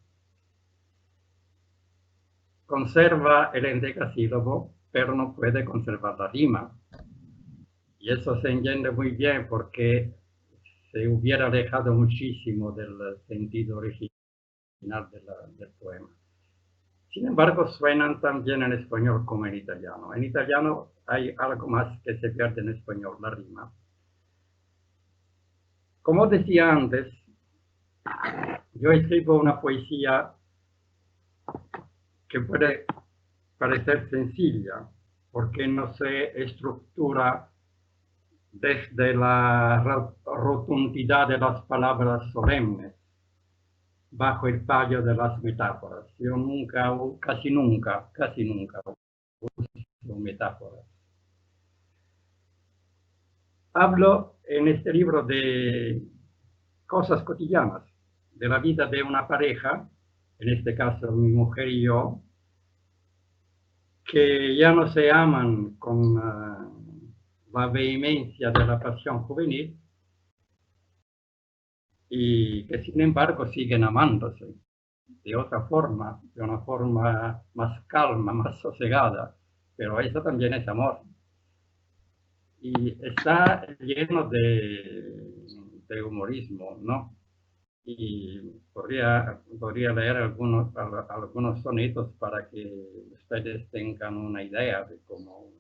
conserva el endecasílabo, pero no puede conservar la rima. Y eso se entiende muy bien porque se hubiera alejado muchísimo del sentido original del poema. Sin embargo, suenan también en español como en italiano. En italiano hay algo más que se pierde en español, la rima. Como decía antes, yo escribo una poesía que puede parecer sencilla, porque no se estructura desde la rotundidad de las palabras solemnes, bajo el fallo de las metáforas. Yo casi nunca uso metáforas. Hablo en este libro de cosas cotidianas, de la vida de una pareja, en este caso mi mujer y yo, que ya no se aman con la vehemencia de la pasión juvenil y que sin embargo siguen amándose de otra forma, de una forma más calma, más sosegada, pero eso también es amor. Y está lleno de humorismo, ¿no? Y podría leer algunos sonetos para que ustedes tengan una idea de cómo.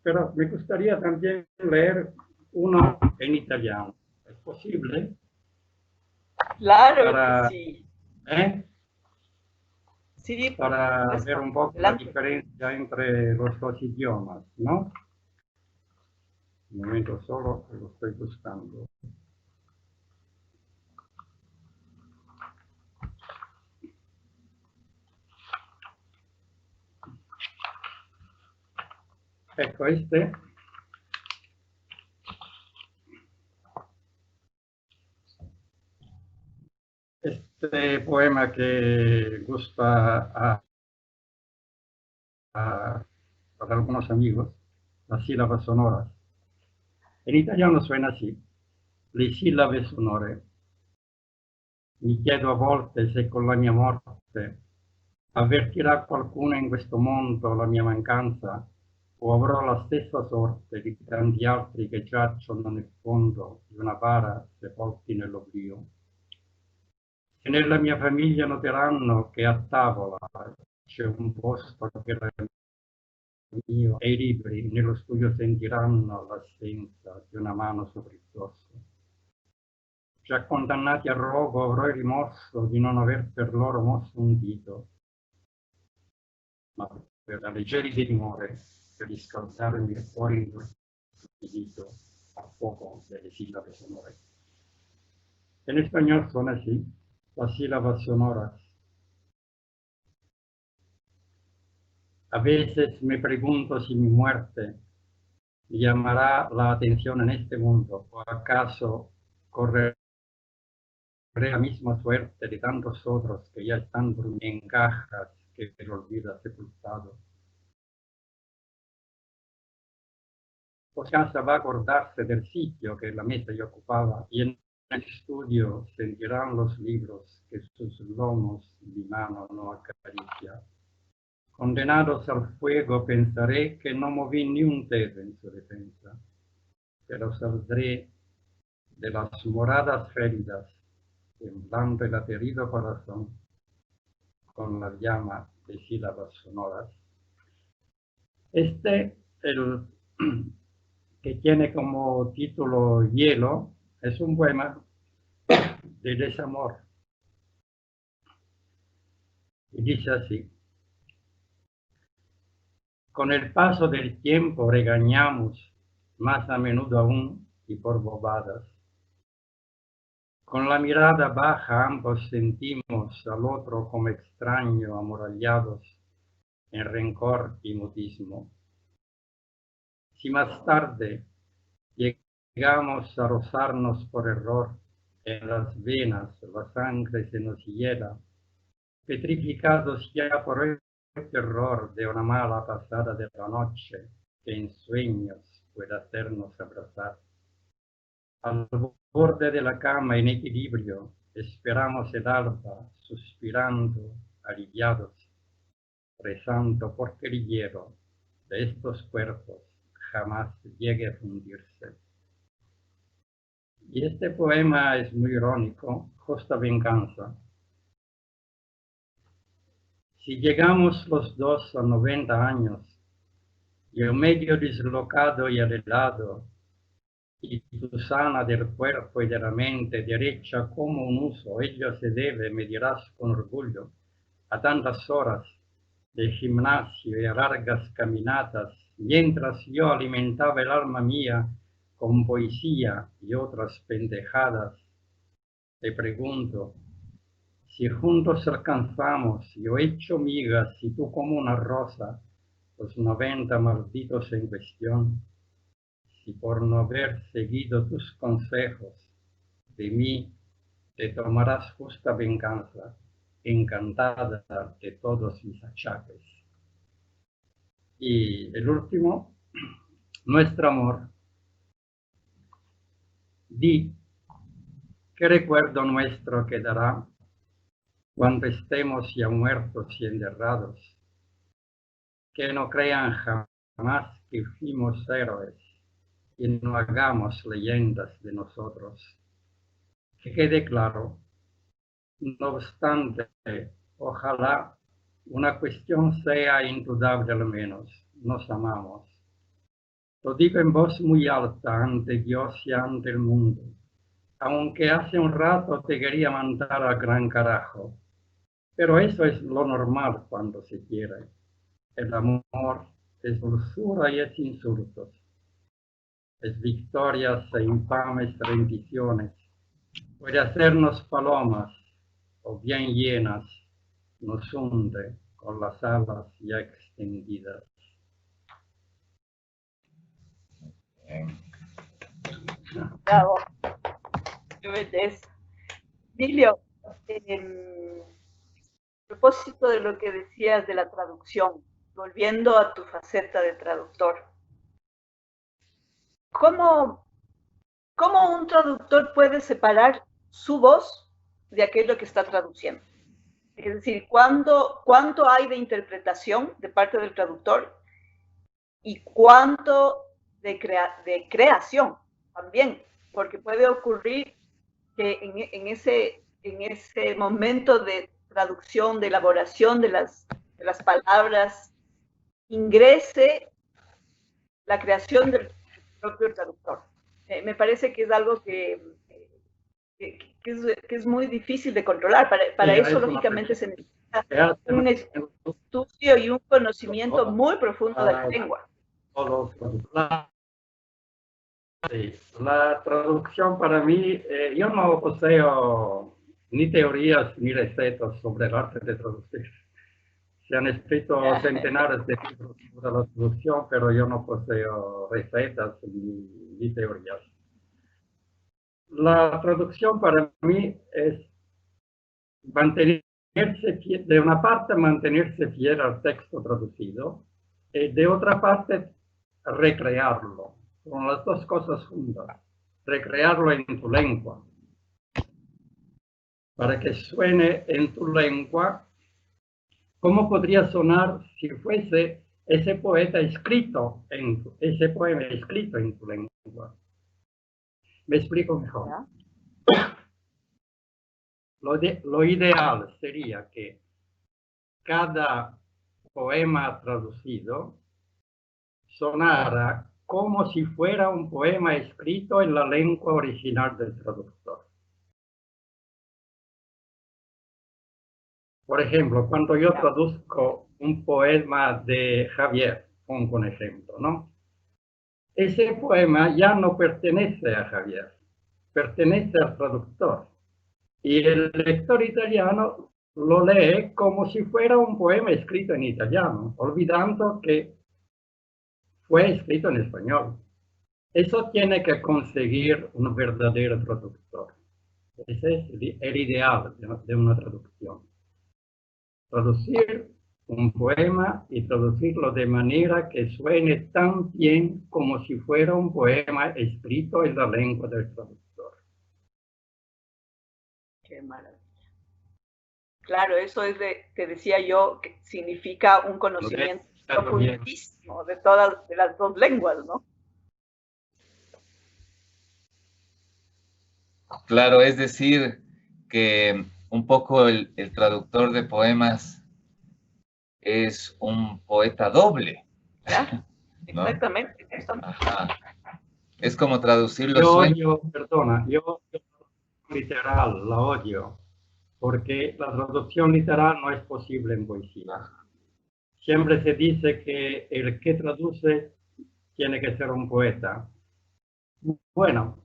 Pero me gustaría también leer uno en italiano. ¿Es posible? Claro que sí. Sí, para ver un poco la diferencia entre los dos idiomas, ¿no? Un momento solo, lo estoy buscando. Ecco, este poema que gusta a algunos amigos, las sílabas sonoras. In italiano suena así: le sillabe sonore. Mi chiedo a volte se con la mia morte avvertirà qualcuno in questo mondo la mia mancanza, o avrò la stessa sorte di tanti altri che giacciono nel fondo di una bara sepolti nell'oblio. E nella mia famiglia noteranno che a tavola c'è un posto che era mio, e i libri nello studio sentiranno l'assenza di una mano sopra il dorso. Già condannati a rogo avrò il rimorso di non aver per loro mosso un dito, ma per la leggeri di timore, per riscaldarmi il cuore indito a poco delle sillabe sonore. En español suena así: las sílabas sonoras. A veces me pregunto si mi muerte llamará la atención en este mundo, o acaso correré la misma suerte de tantos otros que ya están en cajas que el olvido ha sepultado. O casa va a acordarse del sitio que la mesa yo ocupaba, y en el estudio sentirán los libros que sus lomos mi mano no acaricia. Condenados al fuego pensaré que no moví ni un dedo en su defensa, pero saldré de las moradas feridas, temblando el aterido corazón, con la llama de sílabas sonoras. El que tiene como título Hielo, es un poema de desamor. Y dice así: con el paso del tiempo regañamos, más a menudo aún y por bobadas. Con la mirada baja ambos sentimos al otro como extraño, amurallados en rencor y mutismo. Si más tarde llegamos a rozarnos por error en las venas, la sangre se nos hiela, petrificados ya por el terror de una mala pasada de la noche, que en sueños pueda hacernos abrazar. Al borde de la cama en equilibrio, esperamos el alba, suspirando, aliviados, rezando porque el hielo de estos cuerpos jamás llegue a fundirse. Y este poema es muy irónico, Justa Venganza. Si llegamos los dos a 90 años, yo medio dislocado y helado, y tu sana del cuerpo y de la mente, derecha como un uso, ello se debe, me dirás con orgullo, a tantas horas de gimnasio y a largas caminatas, mientras yo alimentaba el alma mía con poesía y otras pendejadas. Te pregunto, si juntos alcanzamos, yo hecho migas y tú como una rosa, los 90 malditos en cuestión, si por no haber seguido tus consejos, de mí te tomarás justa venganza, encantada de todos mis achaques. Y el último, nuestro amor. Di, ¿qué recuerdo nuestro quedará cuando estemos ya muertos y enterrados? Que no crean jamás que fuimos héroes y no hagamos leyendas de nosotros. Que quede claro, no obstante, ojalá una cuestión sea indudable al menos, nos amamos. Lo digo en voz muy alta ante Dios y ante el mundo, aunque hace un rato te quería mandar al gran carajo. Pero eso es lo normal cuando se quiere. El amor es dulzura y es insultos, es victorias e infames rendiciones. Puede hacernos palomas o bien llenas, nos hunde con las alas ya extendidas. Bravo. Qué belleza. Emilio, a propósito de lo que decías de la traducción, volviendo a tu faceta de traductor, ¿cómo un traductor puede separar su voz de aquello que está traduciendo? Es decir, ¿cuánto hay de interpretación de parte del traductor y cuánto de creación también? Porque puede ocurrir que en ese momento de traducción, de elaboración de las palabras, ingrese la creación del propio traductor. Me parece que es algo que es muy difícil de controlar. Para eso, lógicamente, se necesita un estudio y un conocimiento muy profundo de la lengua. La traducción para mí, yo no poseo ni teorías ni recetas sobre el arte de traducir. Se han escrito centenares de libros sobre la traducción, pero yo no poseo recetas ni teorías. La traducción para mí es mantenerse, de una parte mantenerse fiel al texto traducido y de otra parte recrearlo, con las dos cosas juntas, recrearlo en tu lengua, para que suene en tu lengua. ¿Cómo podría sonar si fuese ese poema escrito en tu lengua? Me explico mejor. Lo ideal sería que cada poema traducido sonara como si fuera un poema escrito en la lengua original del traductor. Por ejemplo, cuando yo traduzco un poema de Javier, pongo un ejemplo, ¿no? Ese poema ya no pertenece a Javier, pertenece al traductor. Y el lector italiano lo lee como si fuera un poema escrito en italiano, olvidando que fue escrito en español. Eso tiene que conseguir un verdadero traductor. Ese es el ideal de una traducción. Traducir un poema y traducirlo de manera que suene tan bien como si fuera un poema escrito en la lengua del traductor. Qué maravilla. Claro, eso es que decía yo, que significa un conocimiento profundísimo de todas de las dos lenguas, ¿no? Claro, es decir, que un poco el traductor de poemas es un poeta doble. Claro, ¿no? exactamente. Ajá. Es como traducir los sueños. Yo literal la odio, porque la traducción literal no es posible en poesía. Siempre se dice que el que traduce tiene que ser un poeta. Bueno,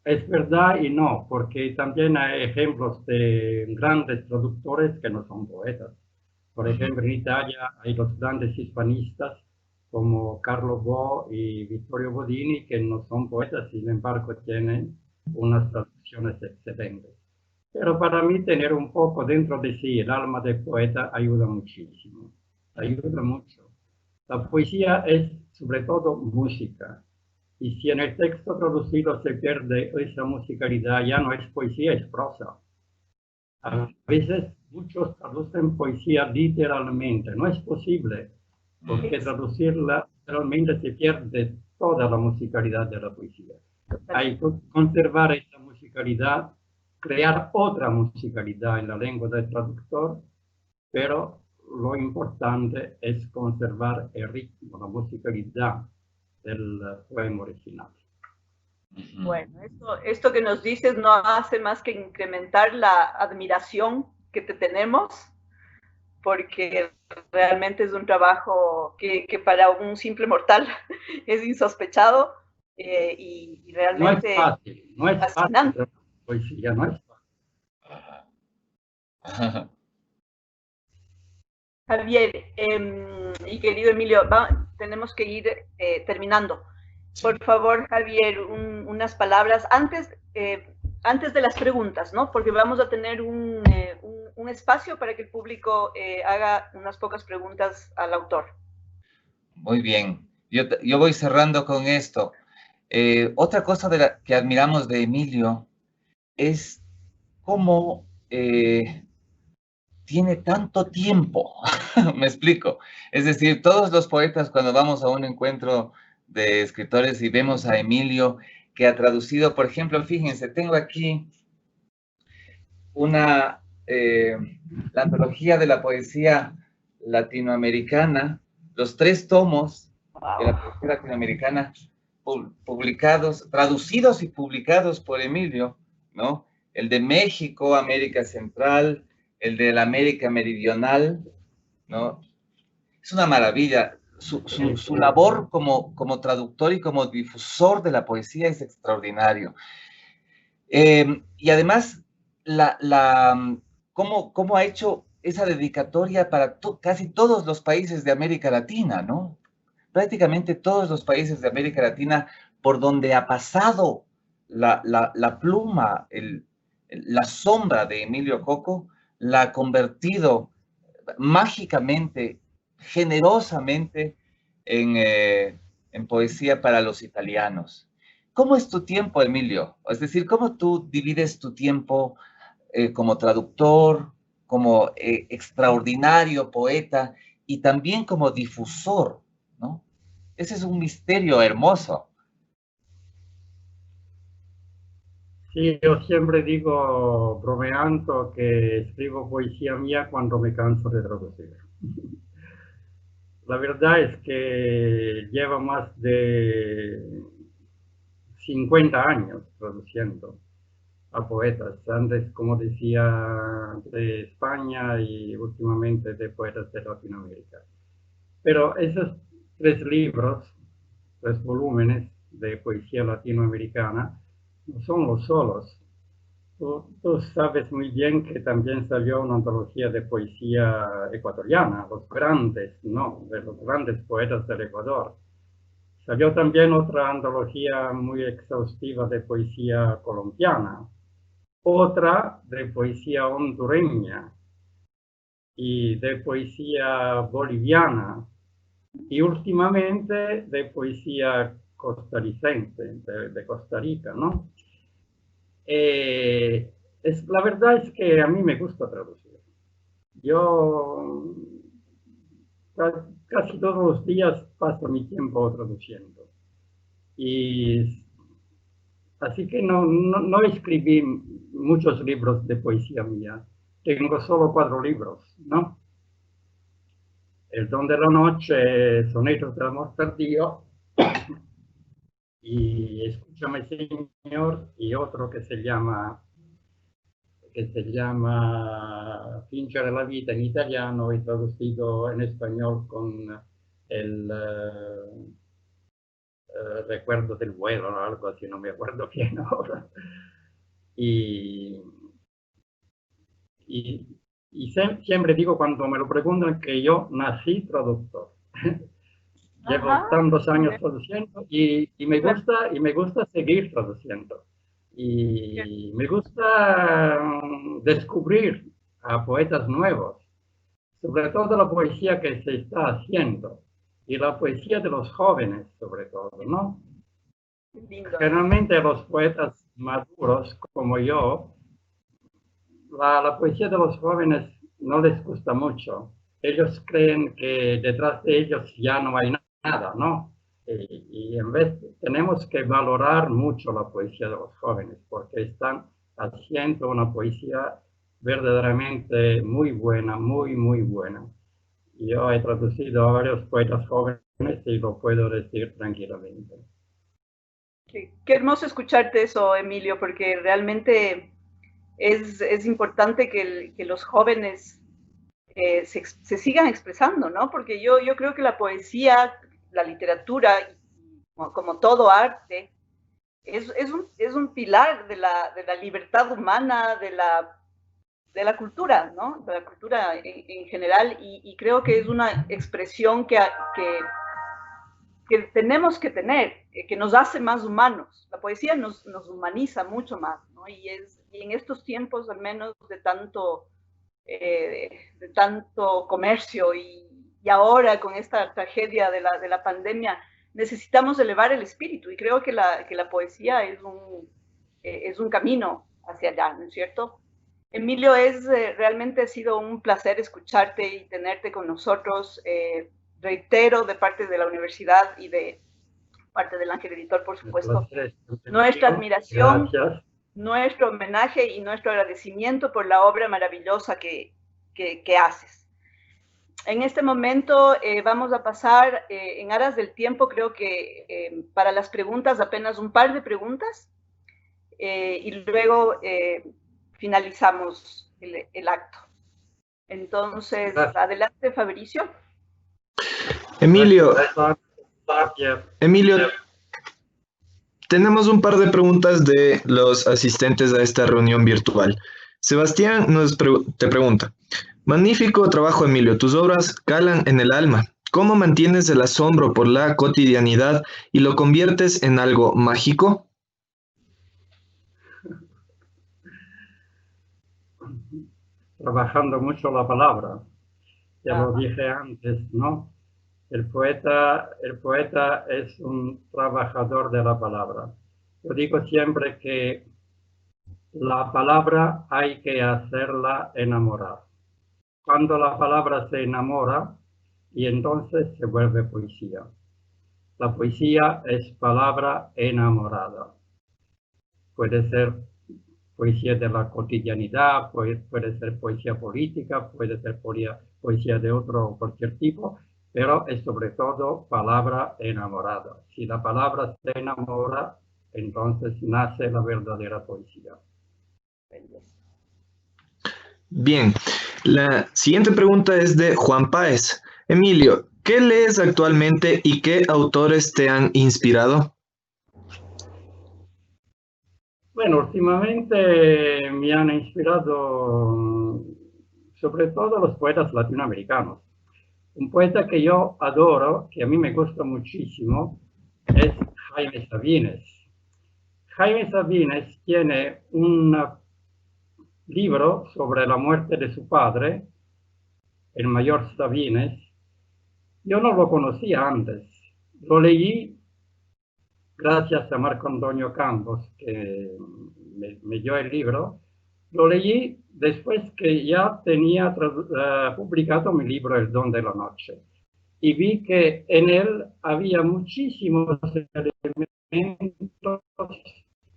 es verdad y no, porque también hay ejemplos de grandes traductores que no son poetas. Por ejemplo, en Italia hay los grandes hispanistas como Carlo Bo y Vittorio Bodini, que no son poetas, sin embargo tienen unas traducciones excelentes. Pero para mí tener un poco dentro de sí el alma del poeta ayuda muchísimo, ayuda mucho. La poesía es sobre todo música. Y si en el texto traducido se pierde esa musicalidad, ya no es poesía, es prosa. A veces muchos traducen poesía literalmente. No es posible, porque traducirla literalmente se pierde toda la musicalidad de la poesía. Hay que conservar esa musicalidad, crear otra musicalidad en la lengua del traductor, pero lo importante es conservar el ritmo, la musicalidad del poema original. Bueno, esto que nos dices no hace más que incrementar la admiración que te tenemos, porque realmente es un trabajo que para un simple mortal es insospechado y realmente no es fascinante. fácil, poesía no es fácil. Javier y querido Emilio, tenemos que ir terminando. Por favor, Javier, unas palabras antes de las preguntas, ¿no? Porque vamos a tener un espacio para que el público haga unas pocas preguntas al autor. Muy bien. Yo voy cerrando con esto. Otra cosa que admiramos de Emilio es cómo tiene tanto tiempo. Me explico. Es decir, todos los poetas, cuando vamos a un encuentro de escritores y vemos a Emilio, que ha traducido, por ejemplo, fíjense, tengo aquí la antología de la poesía latinoamericana, los 3 tomos de la poesía latinoamericana publicados, traducidos y publicados por Emilio, ¿no? El de México, América Central, el de la América Meridional, ¿no? Es una maravilla. Su labor como traductor y como difusor de la poesía es extraordinario. Y además, cómo ha hecho esa dedicatoria para casi todos los países de América Latina, ¿no? Prácticamente todos los países de América Latina por donde ha pasado la pluma, la sombra de Emilio Coco, la ha convertido mágicamente, generosamente en poesía para los italianos. ¿Cómo es tu tiempo, Emilio? Es decir, ¿cómo tú divides tu tiempo como traductor, como extraordinario poeta y también como difusor, ¿no? Ese es un misterio hermoso. Sí, yo siempre digo, bromeando, que escribo poesía mía cuando me canso de traducir. La verdad es que llevo más de 50 años traduciendo a poetas, antes, como decía, de España y últimamente de poetas de Latinoamérica. Pero esos 3 libros, 3 volúmenes de poesía latinoamericana, no son los solos. Tú sabes muy bien que también salió una antología de poesía ecuatoriana, los grandes, ¿no? De los grandes poetas del Ecuador. Salió también otra antología muy exhaustiva de poesía colombiana, otra de poesía hondureña. y de poesía boliviana, y últimamente de poesía costarricense, de Costa Rica, ¿no? La verdad es que a mí me gusta traducir. Yo casi todos los días paso mi tiempo traduciendo. Y así que no escribí muchos libros de poesía mía. Tengo solo 4 libros, ¿no? El don de la noche, sonetos del amor tardío, y Escúchame Señor, y otro que se llama Fingere la vita en italiano y traducido en español con el recuerdo del vuelo o algo así, no me acuerdo bien ahora. Y siempre digo cuando me lo preguntan que yo nací traductor. Llevo tantos años traduciendo y me gusta seguir traduciendo. Y me gusta descubrir a poetas nuevos, sobre todo la poesía que se está haciendo y la poesía de los jóvenes, sobre todo, ¿no? Generalmente los poetas maduros como yo, la poesía de los jóvenes no les gusta mucho. Ellos creen que detrás de ellos ya no hay nada, ¿no? Y en vez tenemos que valorar mucho la poesía de los jóvenes porque están haciendo una poesía verdaderamente muy buena, muy, muy buena. Yo he traducido a varios poetas jóvenes y lo puedo decir tranquilamente. Qué hermoso escucharte eso, Emilio, porque realmente es importante que los jóvenes se sigan expresando, ¿no? Porque yo creo que la poesía, la literatura, como todo arte, es un pilar de la libertad humana, de la cultura, ¿no? De la cultura en general, y creo que es una expresión que tenemos que tener, que nos hace más humanos. La poesía nos humaniza mucho más, ¿no? Y en estos tiempos, al menos, de tanto comercio y ahora con esta tragedia de la pandemia, necesitamos elevar el espíritu y creo que la poesía es un camino hacia allá, ¿no es cierto? Emilio, realmente ha sido un placer escucharte y tenerte con nosotros. Reitero de parte de la universidad y de parte del Ángel Editor, por supuesto, nuestra admiración, nuestro homenaje y nuestro agradecimiento por la obra maravillosa que haces. En este momento vamos a pasar, en aras del tiempo, creo que para las preguntas, apenas un par de preguntas, y luego finalizamos el acto. Entonces, adelante, Fabricio. Emilio, tenemos un par de preguntas de los asistentes a esta reunión virtual. Sebastián te pregunta: magnífico trabajo, Emilio, tus obras calan en el alma. ¿Cómo mantienes el asombro por la cotidianidad y lo conviertes en algo mágico? Trabajando mucho la palabra, ya lo dije antes, ¿no? El poeta es un trabajador de la palabra. Yo digo siempre que la palabra hay que hacerla enamorar. Cuando la palabra se enamora, y entonces se vuelve poesía. La poesía es palabra enamorada. Puede ser poesía de la cotidianidad, puede ser poesía política, puede ser poesía de otro cualquier tipo, pero es sobre todo palabra enamorada. Si la palabra se enamora, entonces nace la verdadera poesía. Bien, la siguiente pregunta es de Juan Páez. Emilio, ¿qué lees actualmente y qué autores te han inspirado? Bueno, últimamente me han inspirado sobre todo los poetas latinoamericanos. Un poeta que yo adoro, que a mí me gusta muchísimo, es Jaime Sabines. Jaime Sabines tiene un libro sobre la muerte de su padre el mayor Sabines. Yo no lo conocía antes. Lo leí gracias a Marco Antonio Campos, que me dio el libro. Lo leí después que ya tenía publicado mi libro El don de la noche. Y vi que en él había muchísimos elementos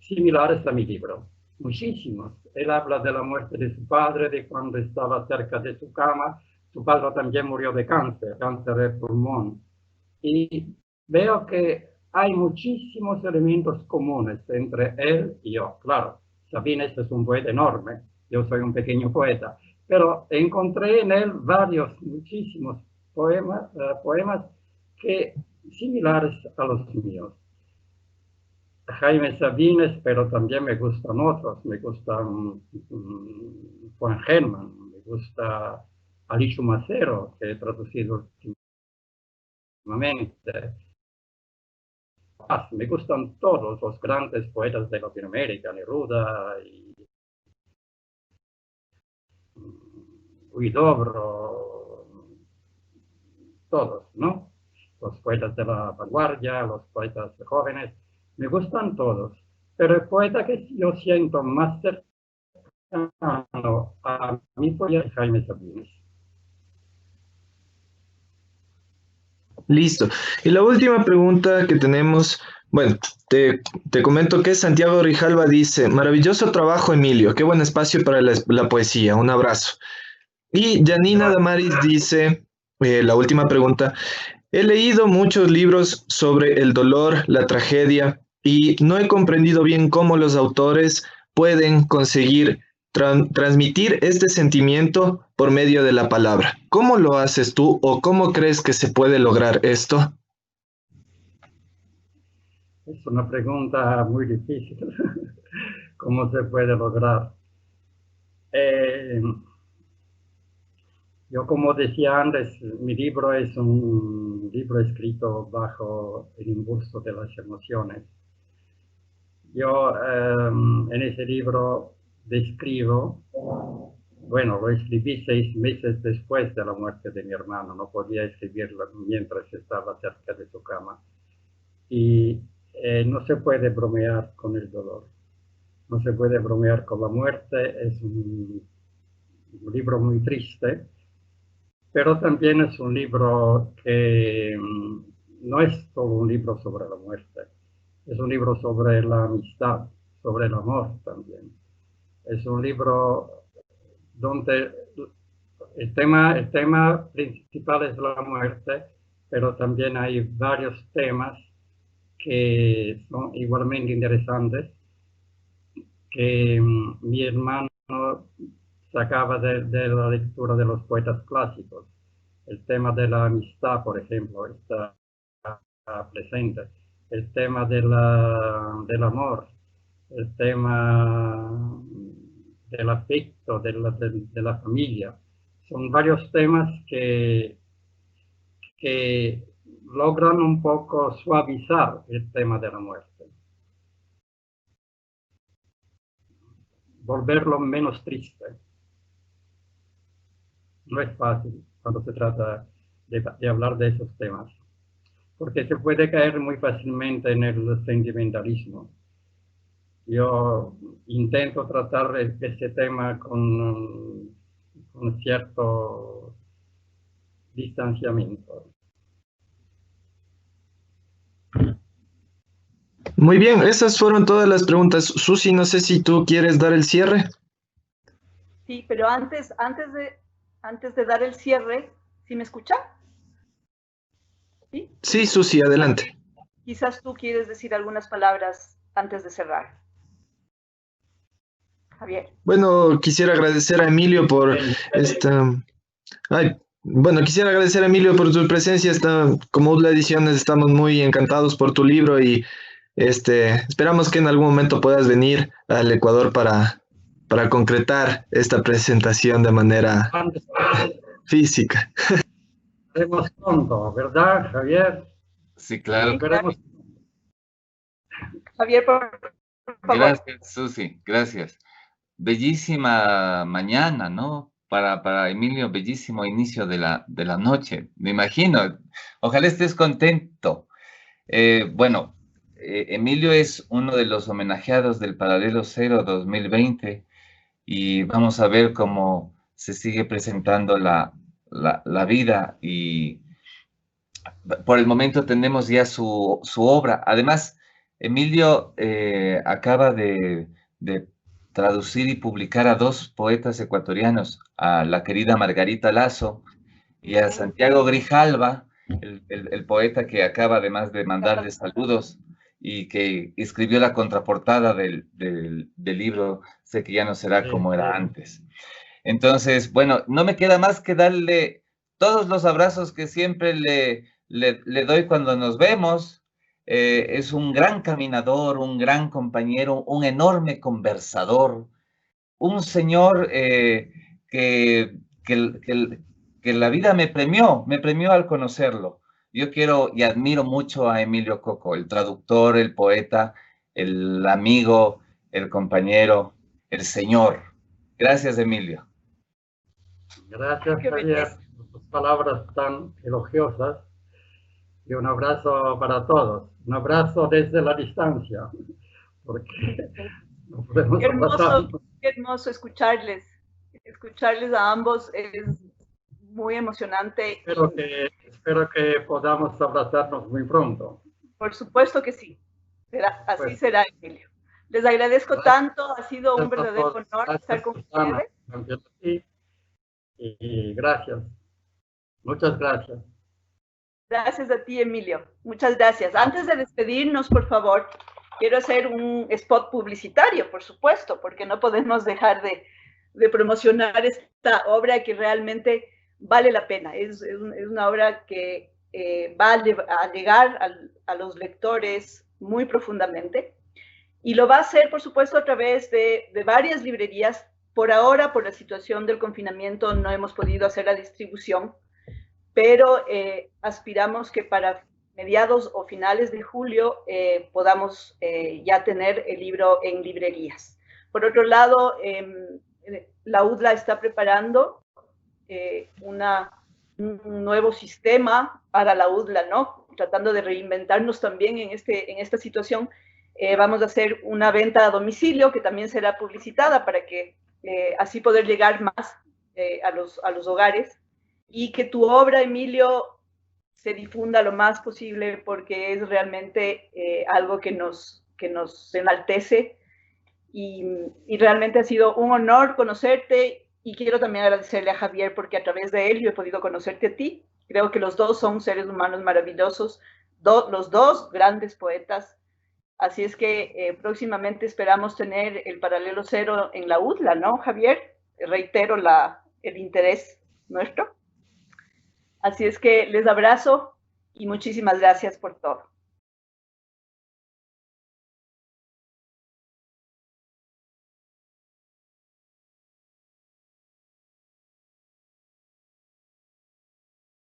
similares a mi libro. Muchísimos. Él habla de la muerte de su padre, de cuando estaba cerca de su cama. Su padre también murió de cáncer de pulmón. Y veo que hay muchísimos elementos comunes entre él y yo. Claro, Sabines es un poeta enorme, yo soy un pequeño poeta, pero encontré en él muchísimos poemas que similares a los míos. Jaime Sabines, pero también me gustan otros, me gustan Juan Gelman, me gusta Alichu Macero, que he traducido últimamente. Me gustan todos los grandes poetas de Latinoamérica, Neruda y Huidobro, todos, ¿no? Los poetas de la vanguardia, los poetas jóvenes, me gustan todos. Pero el poeta que yo siento más cercano a mi poeta es Jaime Sabines. Listo. Y la última pregunta que tenemos, bueno, te comento que Santiago Rijalva dice, maravilloso trabajo, Emilio, qué buen espacio para la poesía, un abrazo. Y Janina Damaris dice, la última pregunta, he leído muchos libros sobre el dolor, la tragedia, y no he comprendido bien cómo los autores pueden conseguir transmitir este sentimiento por medio de la palabra. ¿Cómo lo haces tú o cómo crees que se puede lograr esto? Es una pregunta muy difícil. ¿Cómo se puede lograr? Yo, como decía antes, mi libro es un libro escrito bajo el impulso de las emociones. Yo en ese libro describo, bueno, lo escribí 6 meses después de la muerte de mi hermano, no podía escribirlo mientras estaba cerca de su cama. Y no se puede bromear con el dolor, no se puede bromear con la muerte, es un libro muy triste, pero también es un libro que no es solo un libro sobre la muerte, es un libro sobre la amistad, sobre el amor también. Es un libro donde el tema principal es la muerte, pero también hay varios temas que son igualmente interesantes, que mi hermano sacaba de la lectura de los poetas clásicos. El tema de la amistad, por ejemplo, está presente. El tema del amor, el tema del afecto, de la familia. Son varios temas que logran un poco suavizar el tema de la muerte. Volverlo menos triste. No es fácil cuando se trata de hablar de esos temas, porque se puede caer muy fácilmente en el sentimentalismo. Yo intento tratar ese tema con cierto distanciamiento. Muy bien, esas fueron todas las preguntas. Susi, no sé si tú quieres dar el cierre. Sí, pero antes de dar el cierre, ¿sí me escucha? ¿Sí? Sí, Susi, adelante. Quizás tú quieres decir algunas palabras antes de cerrar. Javier. Bueno, quisiera agradecer a Emilio por esta... quisiera agradecer a Emilio por tu presencia. Como UDLA Ediciones estamos muy encantados por tu libro y esperamos que en algún momento puedas venir al Ecuador para concretar esta presentación de manera física. Haremos pronto, ¿verdad, Javier? Sí, claro. Sí, claro. Javier, por favor. Gracias, Susi, gracias. Bellísima mañana, ¿no? para Emilio, bellísimo inicio de la noche, me imagino. Ojalá estés contento. Bueno, Emilio es uno de los homenajeados del Paralelo Cero 2020 y vamos a ver cómo se sigue presentando la vida y por el momento tenemos ya su obra. Además, Emilio acaba de traducir y publicar a 2 poetas ecuatorianos, a la querida Margarita Lazo y a Santiago Grijalva, el poeta que acaba además de mandarle saludos y que escribió la contraportada del libro Sé que ya no será como era antes. Entonces, bueno, no me queda más que darle todos los abrazos que siempre le doy cuando nos vemos. Es un gran caminador, un gran compañero, un enorme conversador, un señor que la vida me premió al conocerlo. Yo quiero y admiro mucho a Emilio Coco, el traductor, el poeta, el amigo, el compañero, el señor. Gracias, Emilio. Gracias, Javier, por tus palabras tan elogiosas. Y un abrazo para todos. Un abrazo desde la distancia, porque no podemos abrazarnos. Qué hermoso escucharles. Escucharles a ambos es muy emocionante. Espero que podamos abrazarnos muy pronto. Por supuesto que sí. Así será, Emilio. Les agradezco tanto. Ha sido un verdadero honor estar con ustedes. Y gracias. Muchas gracias. Gracias a ti, Emilio. Muchas gracias. Antes de despedirnos, por favor, quiero hacer un spot publicitario, por supuesto, porque no podemos dejar de promocionar esta obra que realmente vale la pena. Es una obra que va a llegar a los lectores muy profundamente y lo va a hacer, por supuesto, a través de varias librerías. Por ahora, por la situación del confinamiento, no hemos podido hacer la distribución, pero aspiramos que para mediados o finales de julio podamos ya tener el libro en librerías. Por otro lado, la UDLA está preparando un nuevo sistema para la UDLA, ¿no? Tratando de reinventarnos también en esta situación. Vamos a hacer una venta a domicilio que también será publicitada para que así poder llegar más a los hogares. Y que tu obra, Emilio, se difunda lo más posible porque es realmente algo que nos enaltece y realmente ha sido un honor conocerte y quiero también agradecerle a Javier porque a través de él yo he podido conocerte a ti. Creo que los dos son seres humanos maravillosos, los dos grandes poetas. Así es que próximamente esperamos tener el Paralelo Cero en la UDLA, ¿no, Javier? Reitero el interés nuestro. Así es que les abrazo y muchísimas gracias por todo.